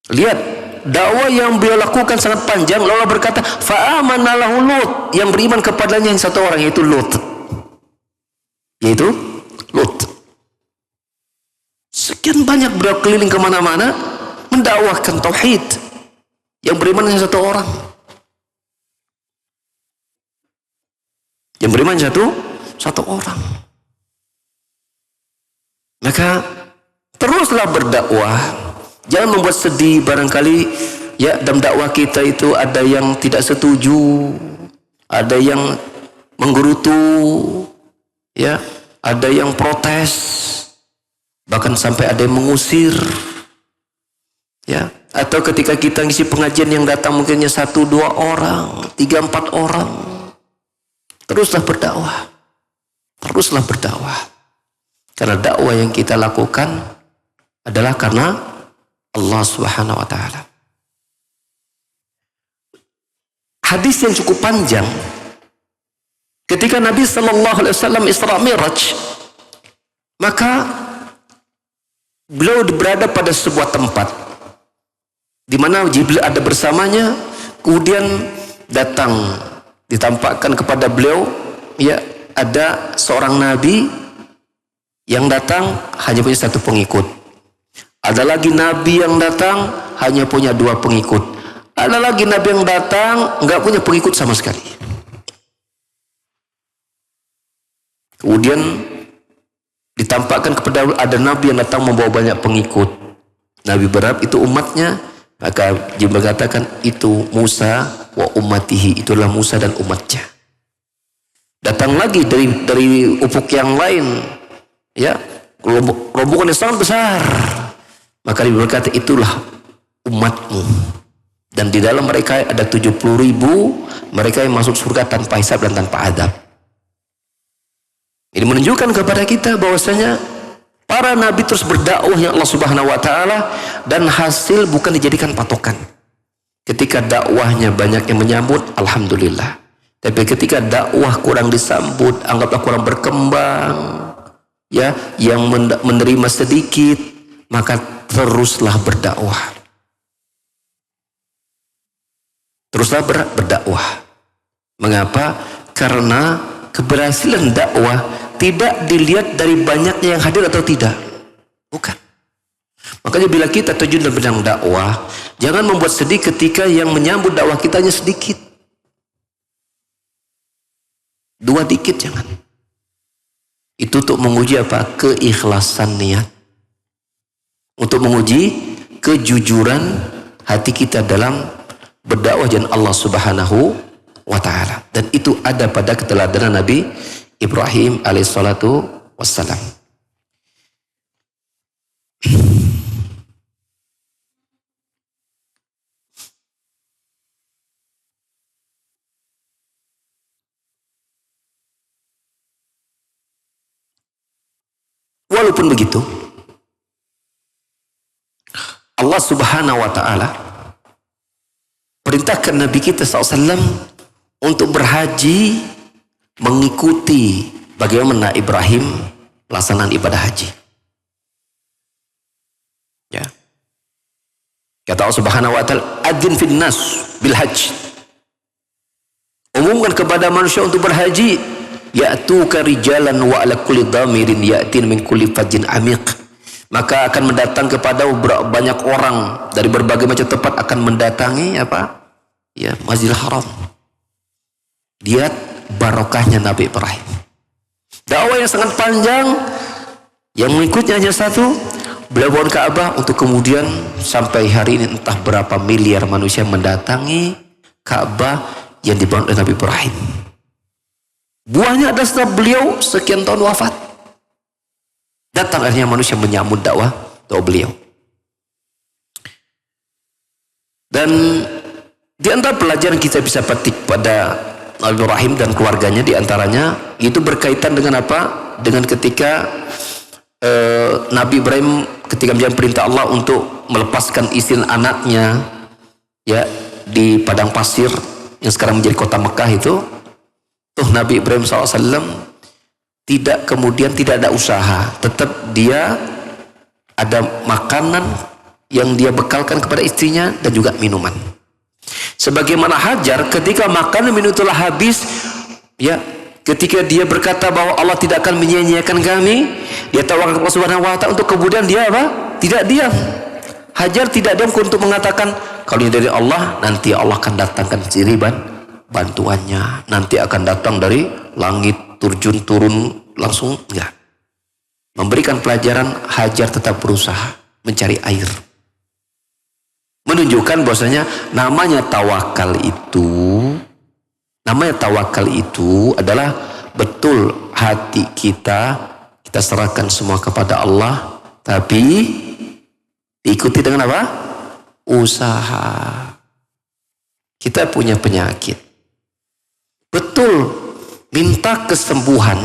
Lihat, dakwah yang beliau lakukan sangat panjang. Lalu Allah berkata, fa'amana lahu Lut, yang beriman kepadanya yang satu orang, yaitu Lut. Sekian banyak beliau keliling kemana-mana mendakwahkan tauhid, yang beriman hanya satu orang. Yang beriman satu orang. Maka teruslah berdakwah. Jangan membuat sedih barangkali, ya, dalam dakwah kita itu ada yang tidak setuju, ada yang menggerutu, ya. ada yang protes, bahkan sampai ada yang mengusir. Ya, atau ketika kita ngisi pengajian yang datang mungkinnya 1-2 orang, 3-4 orang. Teruslah berdakwah. Teruslah berdakwah. Karena dakwah yang kita lakukan adalah karena Allah Subhanahu wa taala. Hadis yang cukup panjang. Ketika Nabi sallallahu alaihi wasallam Isra Mi'raj, maka beliau berada pada sebuah tempat di mana Jibril ada bersamanya, kemudian datang ditampakkan kepada beliau, ya, ada seorang nabi yang datang hanya punya 1 pengikut. Ada lagi nabi yang datang hanya punya 2 pengikut. Ada lagi nabi yang datang nggak punya pengikut sama sekali. Kemudian ditampakkan kepada ada nabi yang datang membawa banyak pengikut. Nabi berharap itu umatnya, maka Jibril katakan itu Musa wa ummatihi, itulah Musa dan umatnya. Datang lagi dari ufuk yang lain, ya, rombongan yang sangat besar. Maka Nabi berkata itulah umatmu. Dan di dalam mereka ada 70.000 mereka yang masuk surga tanpa hisab dan tanpa adab. Ini menunjukkan kepada kita bahwasanya para nabi terus berdakwah yang Allah Subhanahu wa taala, dan hasil bukan dijadikan patokan. Ketika dakwahnya banyak yang menyambut, alhamdulillah. Tapi ketika dakwah kurang disambut, anggaplah kurang berkembang, ya, yang menerima sedikit, maka teruslah berdakwah. Teruslah berdakwah. Mengapa? Karena keberhasilan dakwah tidak dilihat dari banyaknya yang hadir atau tidak. Bukan. Makanya bila kita terjun dalam bidang dakwah, jangan membuat sedih ketika yang menyambut dakwah kita hanya sedikit. 2 dikit jangan. Itu untuk menguji apa? Keikhlasan niat. Untuk menguji kejujuran hati kita dalam berdakwah dengan Allah Subhanahu wa taala. Dan itu ada pada keteladanan Nabi Ibrahim alaihissalatu wassalam. Walaupun begitu, Allah Subhanahu wa taala perintahkan Nabi kita SAW untuk berhaji mengikuti bagaimana Ibrahim pelaksanaan ibadah haji. Ya. Kata Allah Subhanahu wa taala, "Adzin fin nas bil hajj." Umumkan kepada manusia untuk berhaji, ya'tuka rijalan wa ala kulli dhamirin ya'tin min kulli fajjin amiq. Maka akan mendatang kepada banyak orang dari berbagai macam tempat akan mendatangi apa? Ya, Masjidil Haram. Lihat barokahnya Nabi Ibrahim. Dakwah yang sangat panjang, yang mengikutnya hanya 1, beliau bangun Ka'bah, untuk kemudian sampai hari ini entah berapa miliar manusia mendatangi Ka'bah yang dibangun oleh Nabi Ibrahim. Buahnya adalah setelah beliau sekian tahun wafat, datang akhirnya manusia menyambut dakwah beliau. Dan di antara pelajaran kita bisa petik pada Nabi Ibrahim dan keluarganya, di antaranya itu berkaitan dengan apa? Dengan ketika Nabi Ibrahim ketika menjalankan perintah Allah untuk melepaskan istri dan anaknya, ya, di padang pasir yang sekarang menjadi kota Mekah itu, tuh Nabi Ibrahim SAW tidak ada usaha, tetap dia ada makanan yang dia bekalkan kepada istrinya dan juga minuman. Sebagaimana Hajar ketika makan minum telah habis, ya, ketika dia berkata bahwa Allah tidak akan menyia-nyiakan kami, dia tawarkan Allah Subhanahu wa taala, untuk kemudian dia apa? Tidak diam. Hajar tidak diam untuk mengatakan kalau ini dari Allah, nanti Allah akan datangkan sendiri bantuannya, nanti akan datang dari langit turun langsung. Enggak. Memberikan pelajaran, Hajar tetap berusaha mencari air. Menunjukkan bahwasanya namanya tawakal itu adalah betul hati kita kita serahkan semua kepada Allah, tapi diikuti dengan apa? Usaha. Kita punya penyakit. Betul, minta kesembuhan,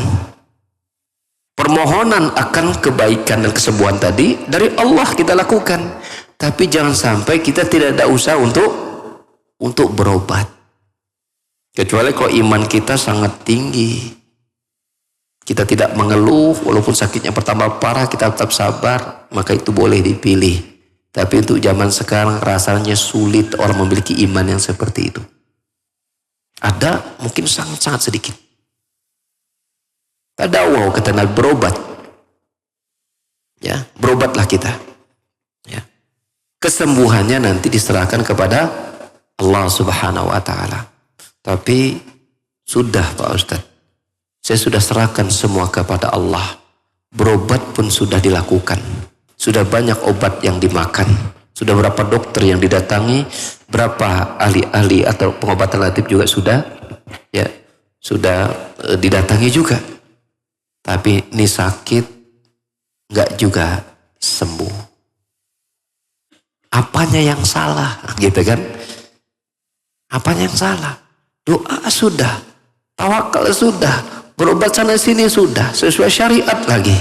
permohonan akan kebaikan dan kesembuhan tadi dari Allah kita lakukan. Tapi jangan sampai kita tidak ada usaha untuk berobat. Kecuali kalau iman kita sangat tinggi. Kita tidak mengeluh, walaupun sakitnya bertambah parah, kita tetap sabar, maka itu boleh dipilih. Tapi untuk zaman sekarang rasanya sulit orang memiliki iman yang seperti itu. Ada, mungkin sangat-sangat sedikit. Ada wow kata Nabi, berobat. Ya, berobatlah kita. Ya. Kesembuhannya nanti diserahkan kepada Allah Subhanahu wa taala. Tapi sudah Pak Ustadz, saya sudah serahkan semua kepada Allah. Berobat pun sudah dilakukan. Sudah banyak obat yang dimakan. Sudah berapa dokter yang didatangi. Berapa ahli-ahli atau pengobatan alternatif juga sudah didatangi juga. Tapi ini sakit nggak juga sembuh. Apanya yang salah? Gitu kan? Apanya yang salah? Doa sudah. Tawakal sudah. Berobat sana sini sudah. Sesuai syariat lagi.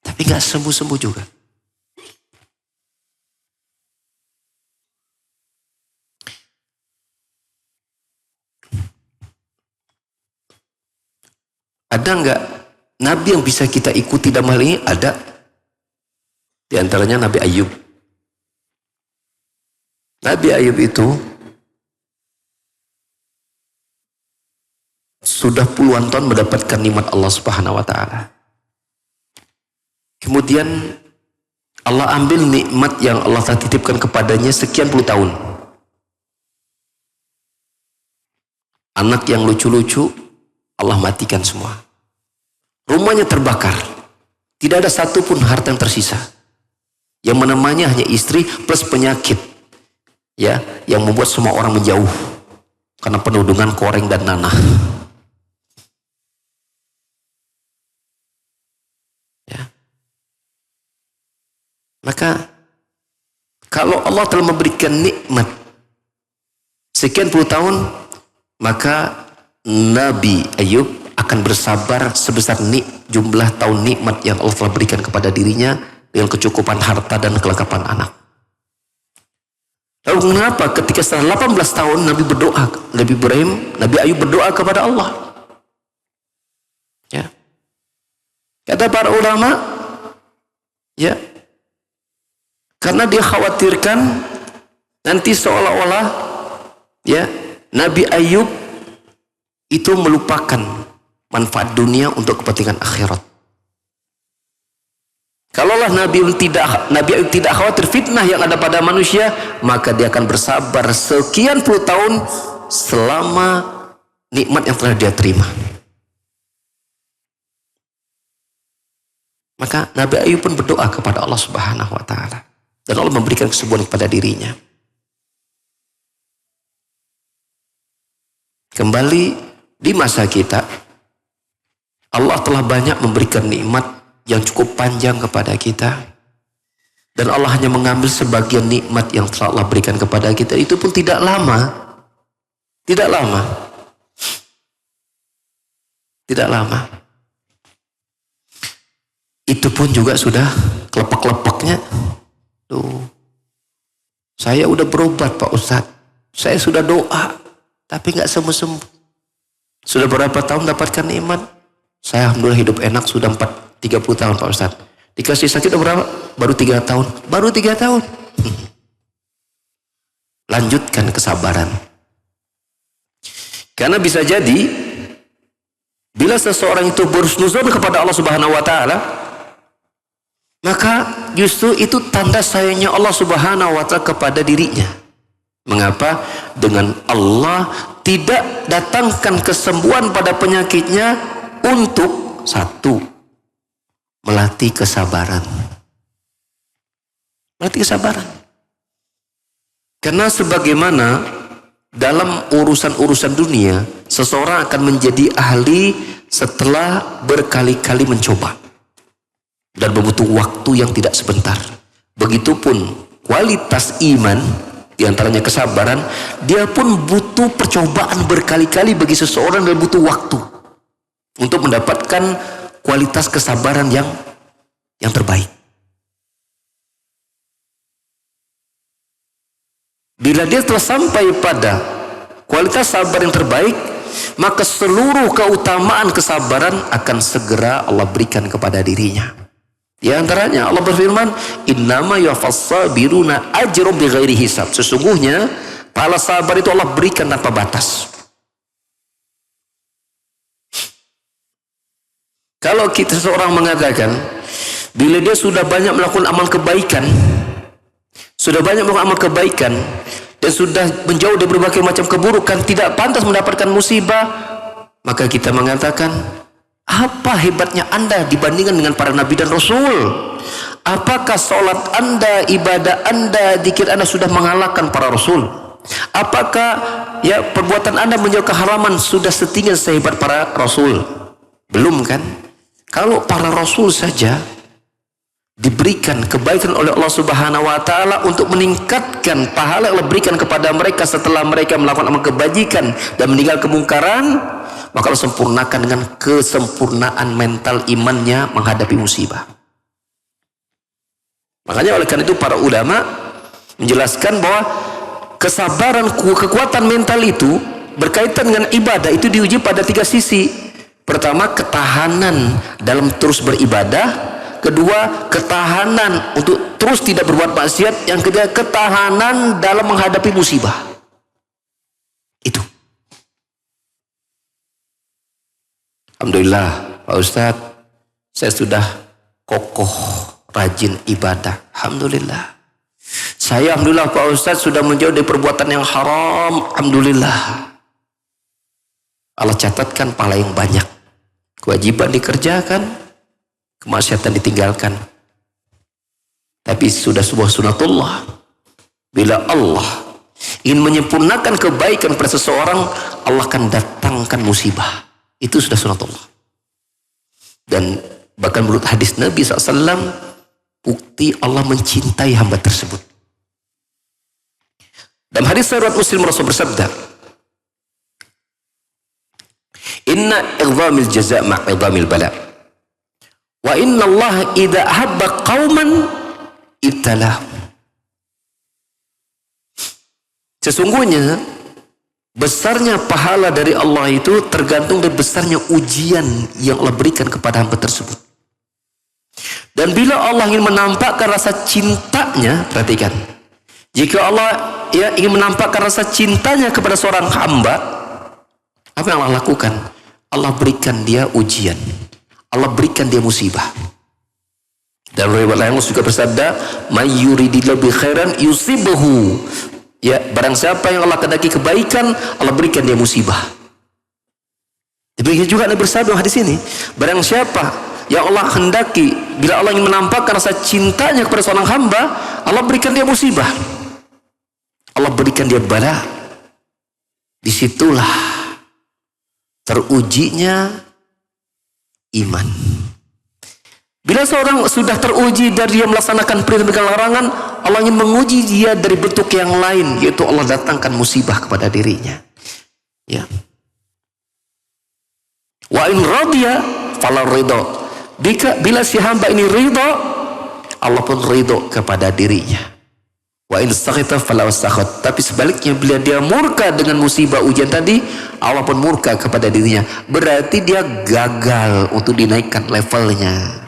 Tapi nggak sembuh-sembuh juga. Ada nggak Nabi yang bisa kita ikuti dalam hal ini? Ada. Di antaranya Nabi Ayub. Nabi Ayub itu sudah puluhan tahun mendapatkan nikmat Allah Subhanahu wa taala. Kemudian Allah ambil nikmat yang Allah telah titipkan kepadanya sekian puluh tahun. Anak yang lucu-lucu Allah matikan semua. Rumahnya terbakar. Tidak ada satupun harta yang tersisa. Yang menemani hanya istri plus penyakit. Ya, yang membuat semua orang menjauh. Karena penuh dengan koreng dan nanah. Ya. Maka kalau Allah telah memberikan nikmat sekian puluh tahun, maka Nabi Ayub akan bersabar sebesar jumlah tahun nikmat yang Allah telah berikan kepada dirinya dengan kecukupan harta dan kelengkapan anak. Lalu mengapa ketika setelah 18 tahun Nabi berdoa, Nabi Ayub berdoa kepada Allah? Ya. Kata para ulama, ya, karena dia khawatirkan nanti seolah-olah ya Nabi Ayub itu melupakan manfaat dunia untuk kepentingan akhirat. Kalaulah Nabi Ayub tidak khawatir fitnah yang ada pada manusia, maka dia akan bersabar sekian puluh tahun selama nikmat yang telah dia terima. Maka Nabi Ayub pun berdoa kepada Allah Subhanahu wa taala. Dan Allah memberikan kesembuhan kepada dirinya. Kembali di masa kita, Allah telah banyak memberikan nikmat yang cukup panjang kepada kita. Dan Allah hanya mengambil sebagian nikmat yang telah Allah berikan kepada kita. Itu pun tidak lama. Tidak lama. Tidak lama. Itu pun juga sudah kelepak-lepaknya. Tuh, saya udah berobat Pak Ustadz, saya sudah doa, tapi nggak sembuh-sembuh. Sudah berapa tahun dapatkan nikmat? Saya alhamdulillah hidup enak sudah 30 tahun Pak Ustadz. Dikasih sakit udah berapa? Baru 3 tahun. Baru 3 tahun. Lanjutkan kesabaran. Karena bisa jadi bila seseorang itu berhusnuzon kepada Allah Subhanahu wa taala, maka justru itu tanda sayangnya Allah Subhanahu wa taala kepada dirinya. Mengapa? Dengan Allah tidak datangkan kesembuhan pada penyakitnya untuk satu, melatih kesabaran. Melatih kesabaran. Karena sebagaimana dalam urusan-urusan dunia, seseorang akan menjadi ahli setelah berkali-kali mencoba dan membutuh waktu yang tidak sebentar. Begitupun kualitas iman, diantaranya kesabaran, dia pun butuh percobaan berkali-kali bagi seseorang dan butuh waktu untuk mendapatkan kualitas kesabaran yang terbaik. Bila dia telah sampai pada kualitas sabar yang terbaik, maka seluruh keutamaan kesabaran akan segera Allah berikan kepada dirinya. Di antaranya Allah berfirman, innama yuwaffas sabiruna ajrum bighairi hisab. Sesungguhnya pahala sabar itu Allah berikan tanpa batas. Kalau kita seorang mengatakan bila dia sudah banyak melakukan amal kebaikan, dan sudah menjauh dari berbagai macam keburukan, tidak pantas mendapatkan musibah, maka kita mengatakan, apa hebatnya Anda dibandingkan dengan para nabi dan rasul? Apakah sholat Anda, ibadah Anda, zikir Anda sudah mengalahkan para rasul? Apakah perbuatan Anda menjauh keharaman sudah setinggi sehebat para rasul? Belum kan? Kalau para rasul saja diberikan kebaikan oleh Allah Subhanahu wa taala untuk meningkatkan pahala yang Allah berikan kepada mereka setelah mereka melakukan amal kebajikan dan meninggal kemungkaran, maka Allah sempurnakan dengan kesempurnaan mental imannya menghadapi musibah. Makanya oleh karena itu para ulama menjelaskan bahwa kesabaran, kekuatan mental itu berkaitan dengan ibadah itu diuji pada 3 sisi. Pertama, ketahanan dalam terus beribadah. Kedua, ketahanan untuk terus tidak berbuat maksiat. Yang ketiga, ketahanan dalam menghadapi musibah. Itu. Alhamdulillah, Pak Ustadz, saya sudah kokoh, rajin ibadah. Alhamdulillah. Saya alhamdulillah Pak Ustadz sudah menjauh dari perbuatan yang haram. Alhamdulillah. Allah catatkan pahala yang banyak. Kewajiban dikerjakan, kemaksiatan ditinggalkan. Tapi sudah sebuah sunatullah. Bila Allah ingin menyempurnakan kebaikan pada seseorang, Allah akan datangkan musibah. Itu sudah sunatullah. Dan bahkan menurut hadis Nabi SAW, bukti Allah mencintai hamba tersebut. Dalam hadis riwayat Muslim, Rasul bersabda, inna idhamil jaza' ma'idhamil bala' wa inna Allah idha ahabba qawman ibtalahu. Sesungguhnya besarnya pahala dari Allah itu tergantung dari besarnya ujian yang Allah berikan kepada hamba tersebut. Dan bila Allah ingin menampakkan rasa cintanya, perhatikan, jika Allah ingin menampakkan rasa cintanya kepada seorang hamba, apa yang Allah lakukan? Allah berikan dia ujian, Allah berikan dia musibah. Dan riwayat lain juga bersabda, may yuridillahu bi khairan yusibhu. Ya, barang siapa yang Allah kehendaki kebaikan, Allah berikan dia musibah. Demikian juga Nabi bersabda hadis ini, barang siapa yang Allah hendaki, bila Allah ingin menampakkan rasa cintanya kepada seorang hamba, Allah berikan dia musibah, Allah berikan dia bala. Disitulah terujinya iman. Bila seorang sudah teruji dari dia melaksanakan perintah dan larangan, Allah ingin menguji dia dari bentuk yang lain, yaitu Allah datangkan musibah kepada dirinya. Ya. Wa in radiya fala ridha. Bila si hamba ini ridha, Allah pun ridha kepada dirinya. Wa in sakhita fala sakhat. Tapi sebaliknya, bila dia murka dengan musibah ujian tadi, Allah pun murka kepada dirinya. Berarti dia gagal untuk dinaikkan levelnya.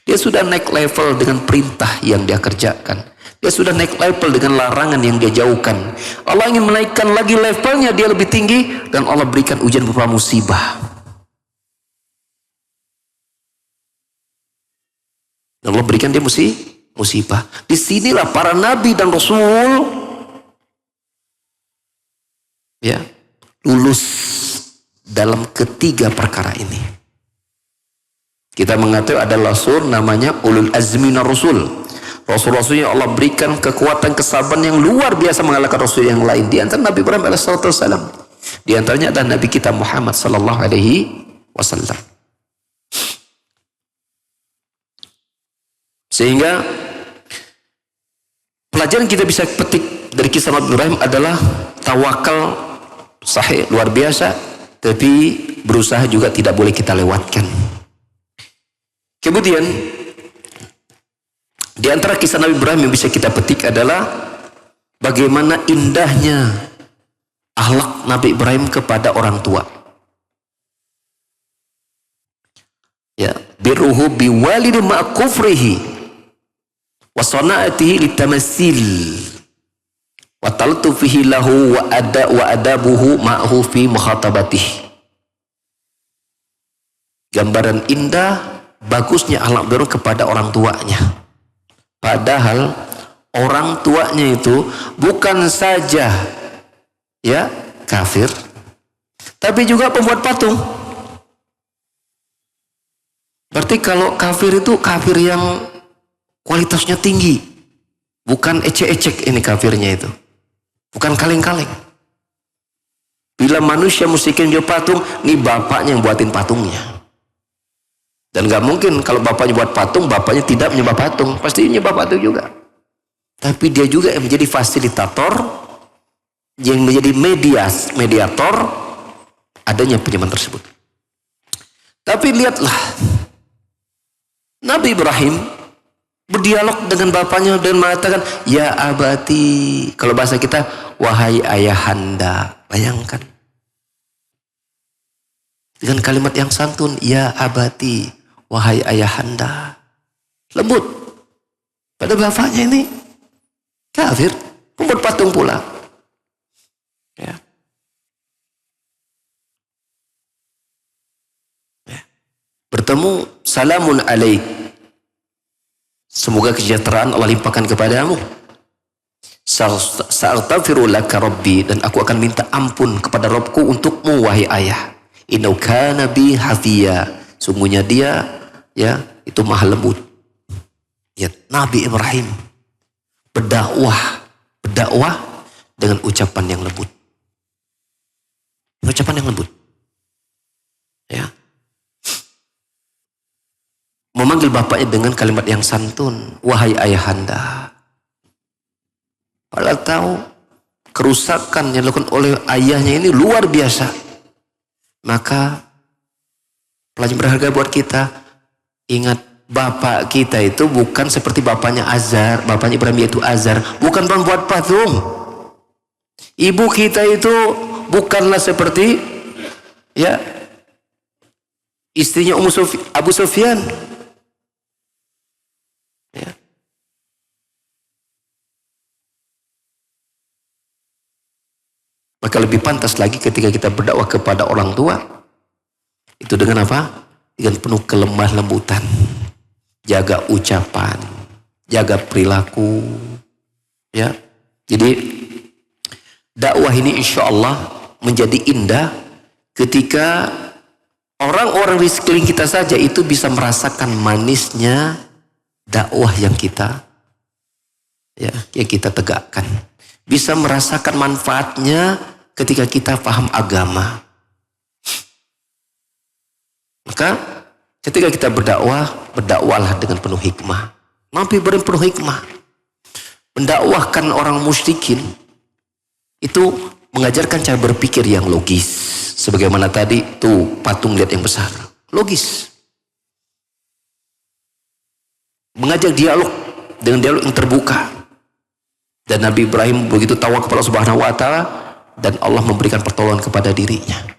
Dia sudah naik level dengan perintah yang dia kerjakan, dia sudah naik level dengan larangan yang dia jauhkan. Allah ingin menaikkan lagi levelnya, dia lebih tinggi, dan Allah berikan ujian berupa musibah. Dan Allah berikan dia musibah. Disinilah para nabi dan rasul lulus dalam ketiga perkara ini. Kita mengatakan ada rasul namanya ulul azmi minar rasul. Rasul-rasul yang Allah berikan kekuatan kesabaran yang luar biasa mengalahkan rasul yang lain. Di antara Nabi Ibrahim alaihissalam, di antaranya adalah Nabi kita Muhammad sallallahu alaihi wasallam. Sehingga pelajaran kita bisa petik dari kisah Nabi Ibrahim adalah tawakal sahih luar biasa, tapi berusaha juga tidak boleh kita lewatkan. Kemudian di antara kisah Nabi Ibrahim yang bisa kita petik adalah bagaimana indahnya akhlak Nabi Ibrahim kepada orang tua. Ya, birruhu biwalidi ma kufrihi wa sana'atihi litamassil wa taltufihi lahu wa adabuhu ma'hu fi mukhatabatih. Gambaran indah bagusnya akhlak Ibrahim kepada orang tuanya. Padahal orang tuanya itu bukan saja ya kafir, tapi juga pembuat patung. Berarti kalau kafir itu kafir yang kualitasnya tinggi, bukan ecek-ecek ini kafirnya itu, bukan kaleng-kaleng. Bila manusia musikin dia patung, nih bapaknya yang buatin patungnya. Dan gak mungkin kalau bapaknya buat patung, bapaknya tidak menyembah patung, pasti menyembah patung juga. Tapi dia juga yang menjadi fasilitator, yang menjadi mediator adanya penyembahan tersebut. Tapi lihatlah, Nabi Ibrahim berdialog dengan bapaknya dan mengatakan, ya abati, kalau bahasa kita, wahai ayahanda. Bayangkan dengan kalimat yang santun, ya abati, wahai ayahanda, lembut. Pada bapaknya ini kafir, pembuat patung pula. Ya. Ya. Bertemu, salamun alaik, semoga kesejahteraan Allah limpahkan kepadamu. Sa'astaghfiru laka rabbi, dan aku akan minta ampun kepada Rabbku untukmu wahai ayah. Innahu kana bi hafiya, sungguhnya dia ya itu maha lembut. Ya, Nabi Ibrahim berdakwah dengan ucapan yang lembut. Ucapan yang lembut. Ya. Memanggil bapaknya dengan kalimat yang santun, wahai ayahanda. Padahal tahu kerusakan yang dilakukan oleh ayahnya ini luar biasa. Maka pelajaran berharga buat kita, ingat bapak kita itu bukan seperti bapaknya Azar, bapaknya Ibrahim yaitu Azar, bukan pembuat patung. Ibu kita itu bukanlah seperti ya istrinya Abu Sufyan. Ya. Maka lebih pantas lagi ketika kita berdakwah kepada orang tua itu dengan apa? Dengan penuh kelemah lembutan, jaga ucapan, jaga perilaku, ya. Jadi dakwah ini insya Allah menjadi indah ketika orang-orang di sekeliling kita saja itu bisa merasakan manisnya dakwah yang kita tegakkan, bisa merasakan manfaatnya ketika kita paham agama. Maka ketika kita berdakwahlah dengan penuh hikmah. Nabi Ibrahim penuh hikmah, mendakwahkan orang musyrikin itu mengajarkan cara berpikir yang logis. Sebagaimana tadi tuh patung lihat yang besar, logis. Mengajak dialog dengan dialog yang terbuka. Dan Nabi Ibrahim begitu tawakal kepada Allah Subhanahu wa taala dan Allah memberikan pertolongan kepada dirinya.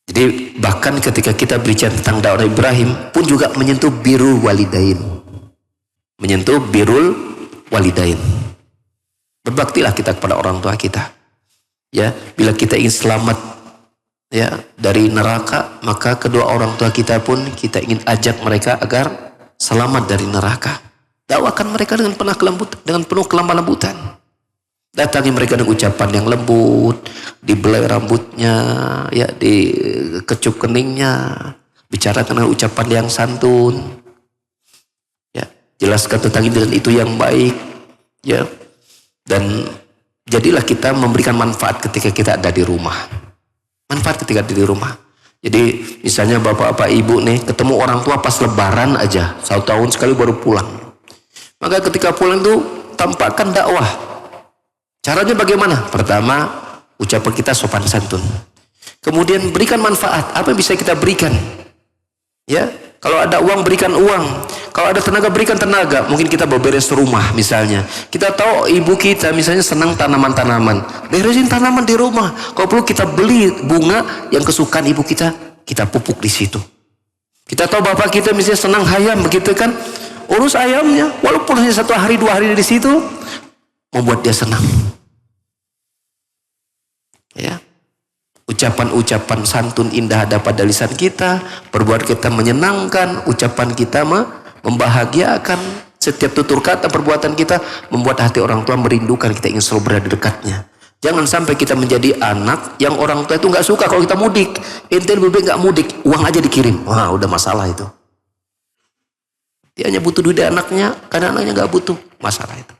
Jadi bahkan ketika kita berbicara tentang dakwah Nabi Ibrahim pun juga menyentuh birrul walidain. Menyentuh birrul walidain. Berbaktilah kita kepada orang tua kita. Ya, bila kita ingin selamat ya dari neraka, maka kedua orang tua kita pun kita ingin ajak mereka agar selamat dari neraka. Dakwakan mereka dengan penuh kelemah lembutan. Datangi mereka dengan ucapan yang lembut, dibelai rambutnya, ya, dikecup keningnya, bicarakan dengan ucapan yang santun, ya, jelaskan tentang ini dan itu yang baik, ya, dan Jadilah kita memberikan manfaat ketika kita ada di rumah. Manfaat ketika ada di rumah. Jadi misalnya bapak-bapak ibu nih ketemu orang tua pas lebaran aja, 1 tahun sekali baru pulang. Maka ketika pulang itu tampakkan dakwah. Caranya bagaimana? Pertama, ucapan kita sopan santun. Kemudian berikan manfaat. Apa yang bisa kita berikan? Ya, kalau ada uang berikan uang. Kalau ada tenaga berikan tenaga. Mungkin kita beberes rumah misalnya. Kita tahu ibu kita misalnya senang tanaman-tanaman. Beresin tanaman di rumah. Kalau perlu kita beli bunga yang kesukaan ibu kita, kita pupuk di situ. Kita tahu bapak kita misalnya senang ayam begitu kan, urus ayamnya. Walaupun hanya 1 hari 2 hari di situ, membuat dia senang. Ya. Ucapan-ucapan santun indah ada pada lisan kita, perbuatan kita menyenangkan, ucapan kita membahagiakan, setiap tutur kata perbuatan kita membuat hati orang tua merindukan, kita ingin selalu berada dekatnya. Jangan sampai kita menjadi anak yang orang tua itu nggak suka kalau kita mudik. Ente lebih baik nggak mudik, uang aja dikirim. Wah, udah masalah itu. Dia hanya butuh duit anaknya, karena anaknya nggak butuh, masalah itu.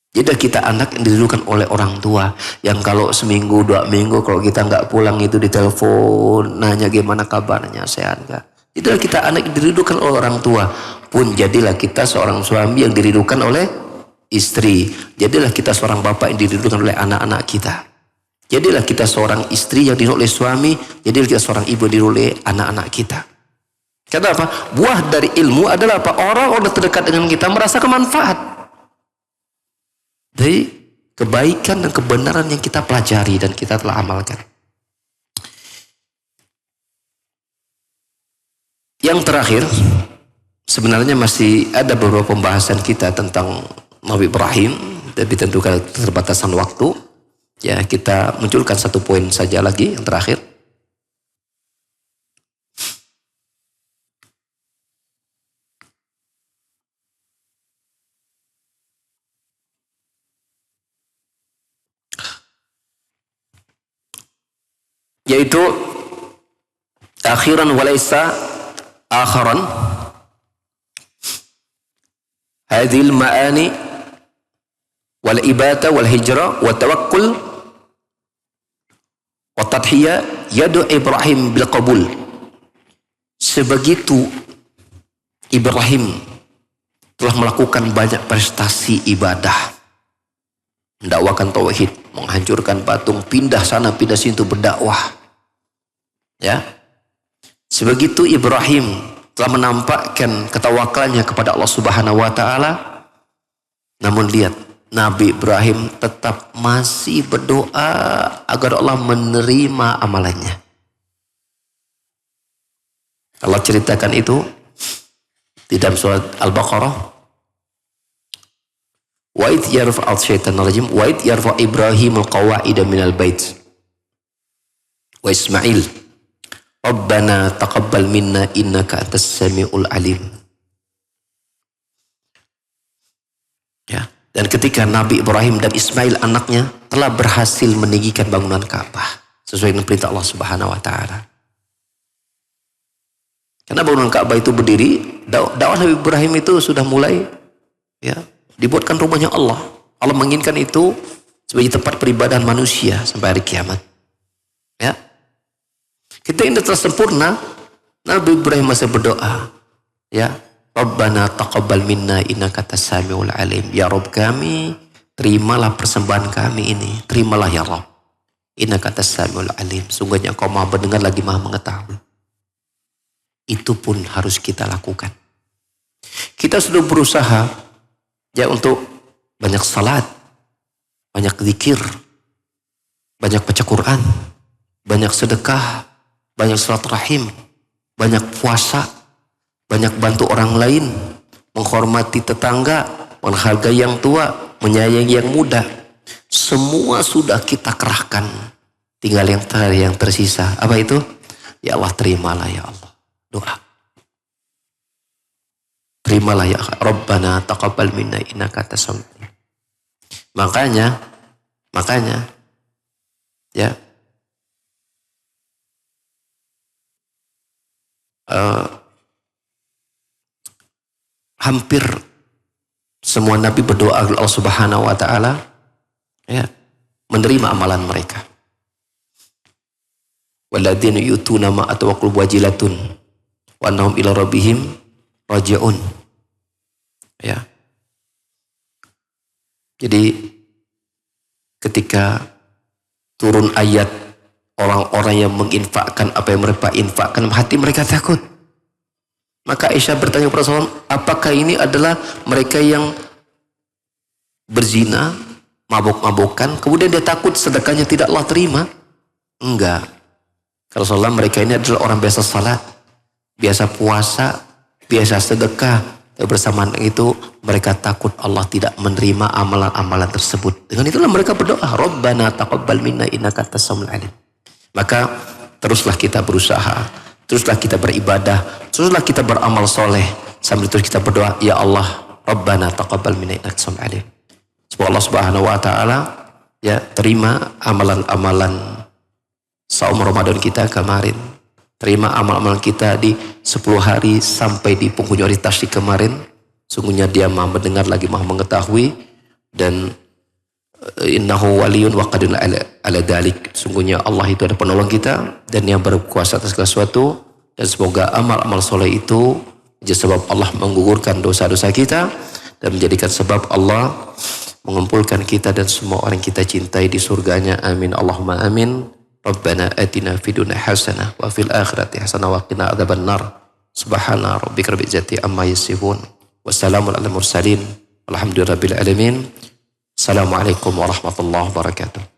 Jadi kita anak yang didudukan oleh orang tua, yang kalau seminggu 2 minggu kalau kita nggak pulang itu ditelepon, nanya gimana kabarnya, sehat nggak? Itulah kita anak yang didudukan oleh orang tua. Pun jadilah kita seorang suami yang didudukan oleh istri. Jadilah kita seorang bapak yang didudukan oleh anak-anak kita. Jadilah kita seorang istri yang didudukan oleh suami. Jadilah kita seorang ibu yang didudukan oleh anak-anak kita. Kata apa? Buah dari ilmu adalah apa? Orang-orang terdekat dengan kita merasakan manfaat dari kebaikan dan kebenaran yang kita pelajari dan kita telah amalkan. Yang terakhir, sebenarnya masih ada beberapa pembahasan kita tentang Nabi Ibrahim, tapi tentu karena keterbatasan waktu, ya kita munculkan 1 poin saja lagi yang terakhir. Yaitu akhiran walaysa akharan hadhil ma'ani wal ibata wal hijra wa tawakkul wa tadhiya yadu Ibrahim bil qabul. Sebegitu Ibrahim telah melakukan banyak prestasi ibadah, mendakwakan tauhid, menghancurkan patung, pindah sana pindah sini untuk berdakwah. Ya, sebegitu Ibrahim telah menampakkan ketawakalnya kepada Allah Subhanahu Wa Taala. Namun lihat, Nabi Ibrahim tetap masih berdoa agar Allah menerima amalannya. Allah ceritakan itu di dalam surat Al-Baqarah. Wa idh yarfa'u syaitanir rajim wa idh yarfa'u Ibrahimul qawa'ida minal bait wa Ismail Rabbana taqabbal minna innaka antas samiul alim. Ya, dan ketika Nabi Ibrahim dan Ismail anaknya telah berhasil meninggikan bangunan Ka'bah sesuai dengan perintah Allah Subhanahu Wa Taala. Karena bangunan Ka'bah itu berdiri, dakwah Nabi Ibrahim itu sudah mulai, ya, dibuatkan rumahnya Allah. Allah menginginkan itu sebagai tempat peribadahan manusia sampai hari kiamat. Ya. Kita ini telah sempurna, Nabi Ibrahim masih berdoa, ya, Rabbana taqabbal minna innaka antas samiul alim. Ya Rabb kami, terimalah persembahan kami ini, terimalah ya Rabb. Innaka antas samiul alim. Sungguhnya Engkau Maha mendengar lagi Maha mengetahui. Itu pun harus kita lakukan. Kita sudah berusaha, ya, untuk banyak salat, banyak zikir, banyak baca Quran, banyak sedekah, banyak silaturahim, banyak puasa, banyak bantu orang lain, menghormati tetangga, menghargai yang tua, menyayangi yang muda. Semua sudah kita kerahkan. Tinggal yang tersisa. Apa itu? Ya Allah, terimalah ya Allah. Doa. Terimalah ya Rabbana taqabbal minna innaka antas samiul alim. Makanya ya, hampir semua nabi berdoa agar Allah Subhanahu Wa Taala Ya, menerima amalan mereka. Walladzina yu'tuna ma ataw qulubuhum wajilatun wa annahum ila rabbihim raji'un. Ya. Jadi ketika turun ayat orang-orang yang menginfakkan apa yang mereka infakkan, hati mereka takut. Maka Aisyah bertanya kepada Rasulullah, apakah ini adalah mereka yang berzina, mabuk-mabukan, kemudian dia takut sedekahnya tidak Allah terima? Enggak. Kalau Rasulullah, mereka ini adalah orang biasa salat, biasa puasa, biasa sedekah. Dan bersamaan itu mereka takut Allah tidak menerima amalan-amalan tersebut. Dengan itulah mereka berdoa, Rabbana taqabbal minna innaka antas samiul alim. Maka teruslah kita berusaha, teruslah kita beribadah, teruslah kita beramal soleh, sambil terus kita berdoa, ya Allah, Rabbana taqabbal minna innaka antas samiul alim. Semoga Allah Subhanahu wa taala ya terima amalan-amalan saum Ramadan kita kemarin, terima amal-amal kita di 10 hari sampai di penghujung hari tasyrik kemarin. Sungguhnya dia maha mendengar lagi maha mengetahui, dan innahu waliyun wa qadirun ala dalik. Sungguhnya Allah itu ada penolong kita dan yang berkuasa atas segala sesuatu. Dan semoga amal-amal soleh itu menjadi sebab Allah menggugurkan dosa-dosa kita dan menjadikan sebab Allah mengumpulkan kita dan semua orang kita cintai di surganya. Amin Allahumma amin. Rabbana atina fid dunya hasanah wa fil akhirati hasanah wa qina adzabannar. Subhana rabbika rabbil izzati amma yasifun. Wassalamun alal mursalin. Alhamdulillahirabbil alamin. Assalamualaikum warahmatullahi wabarakatuh.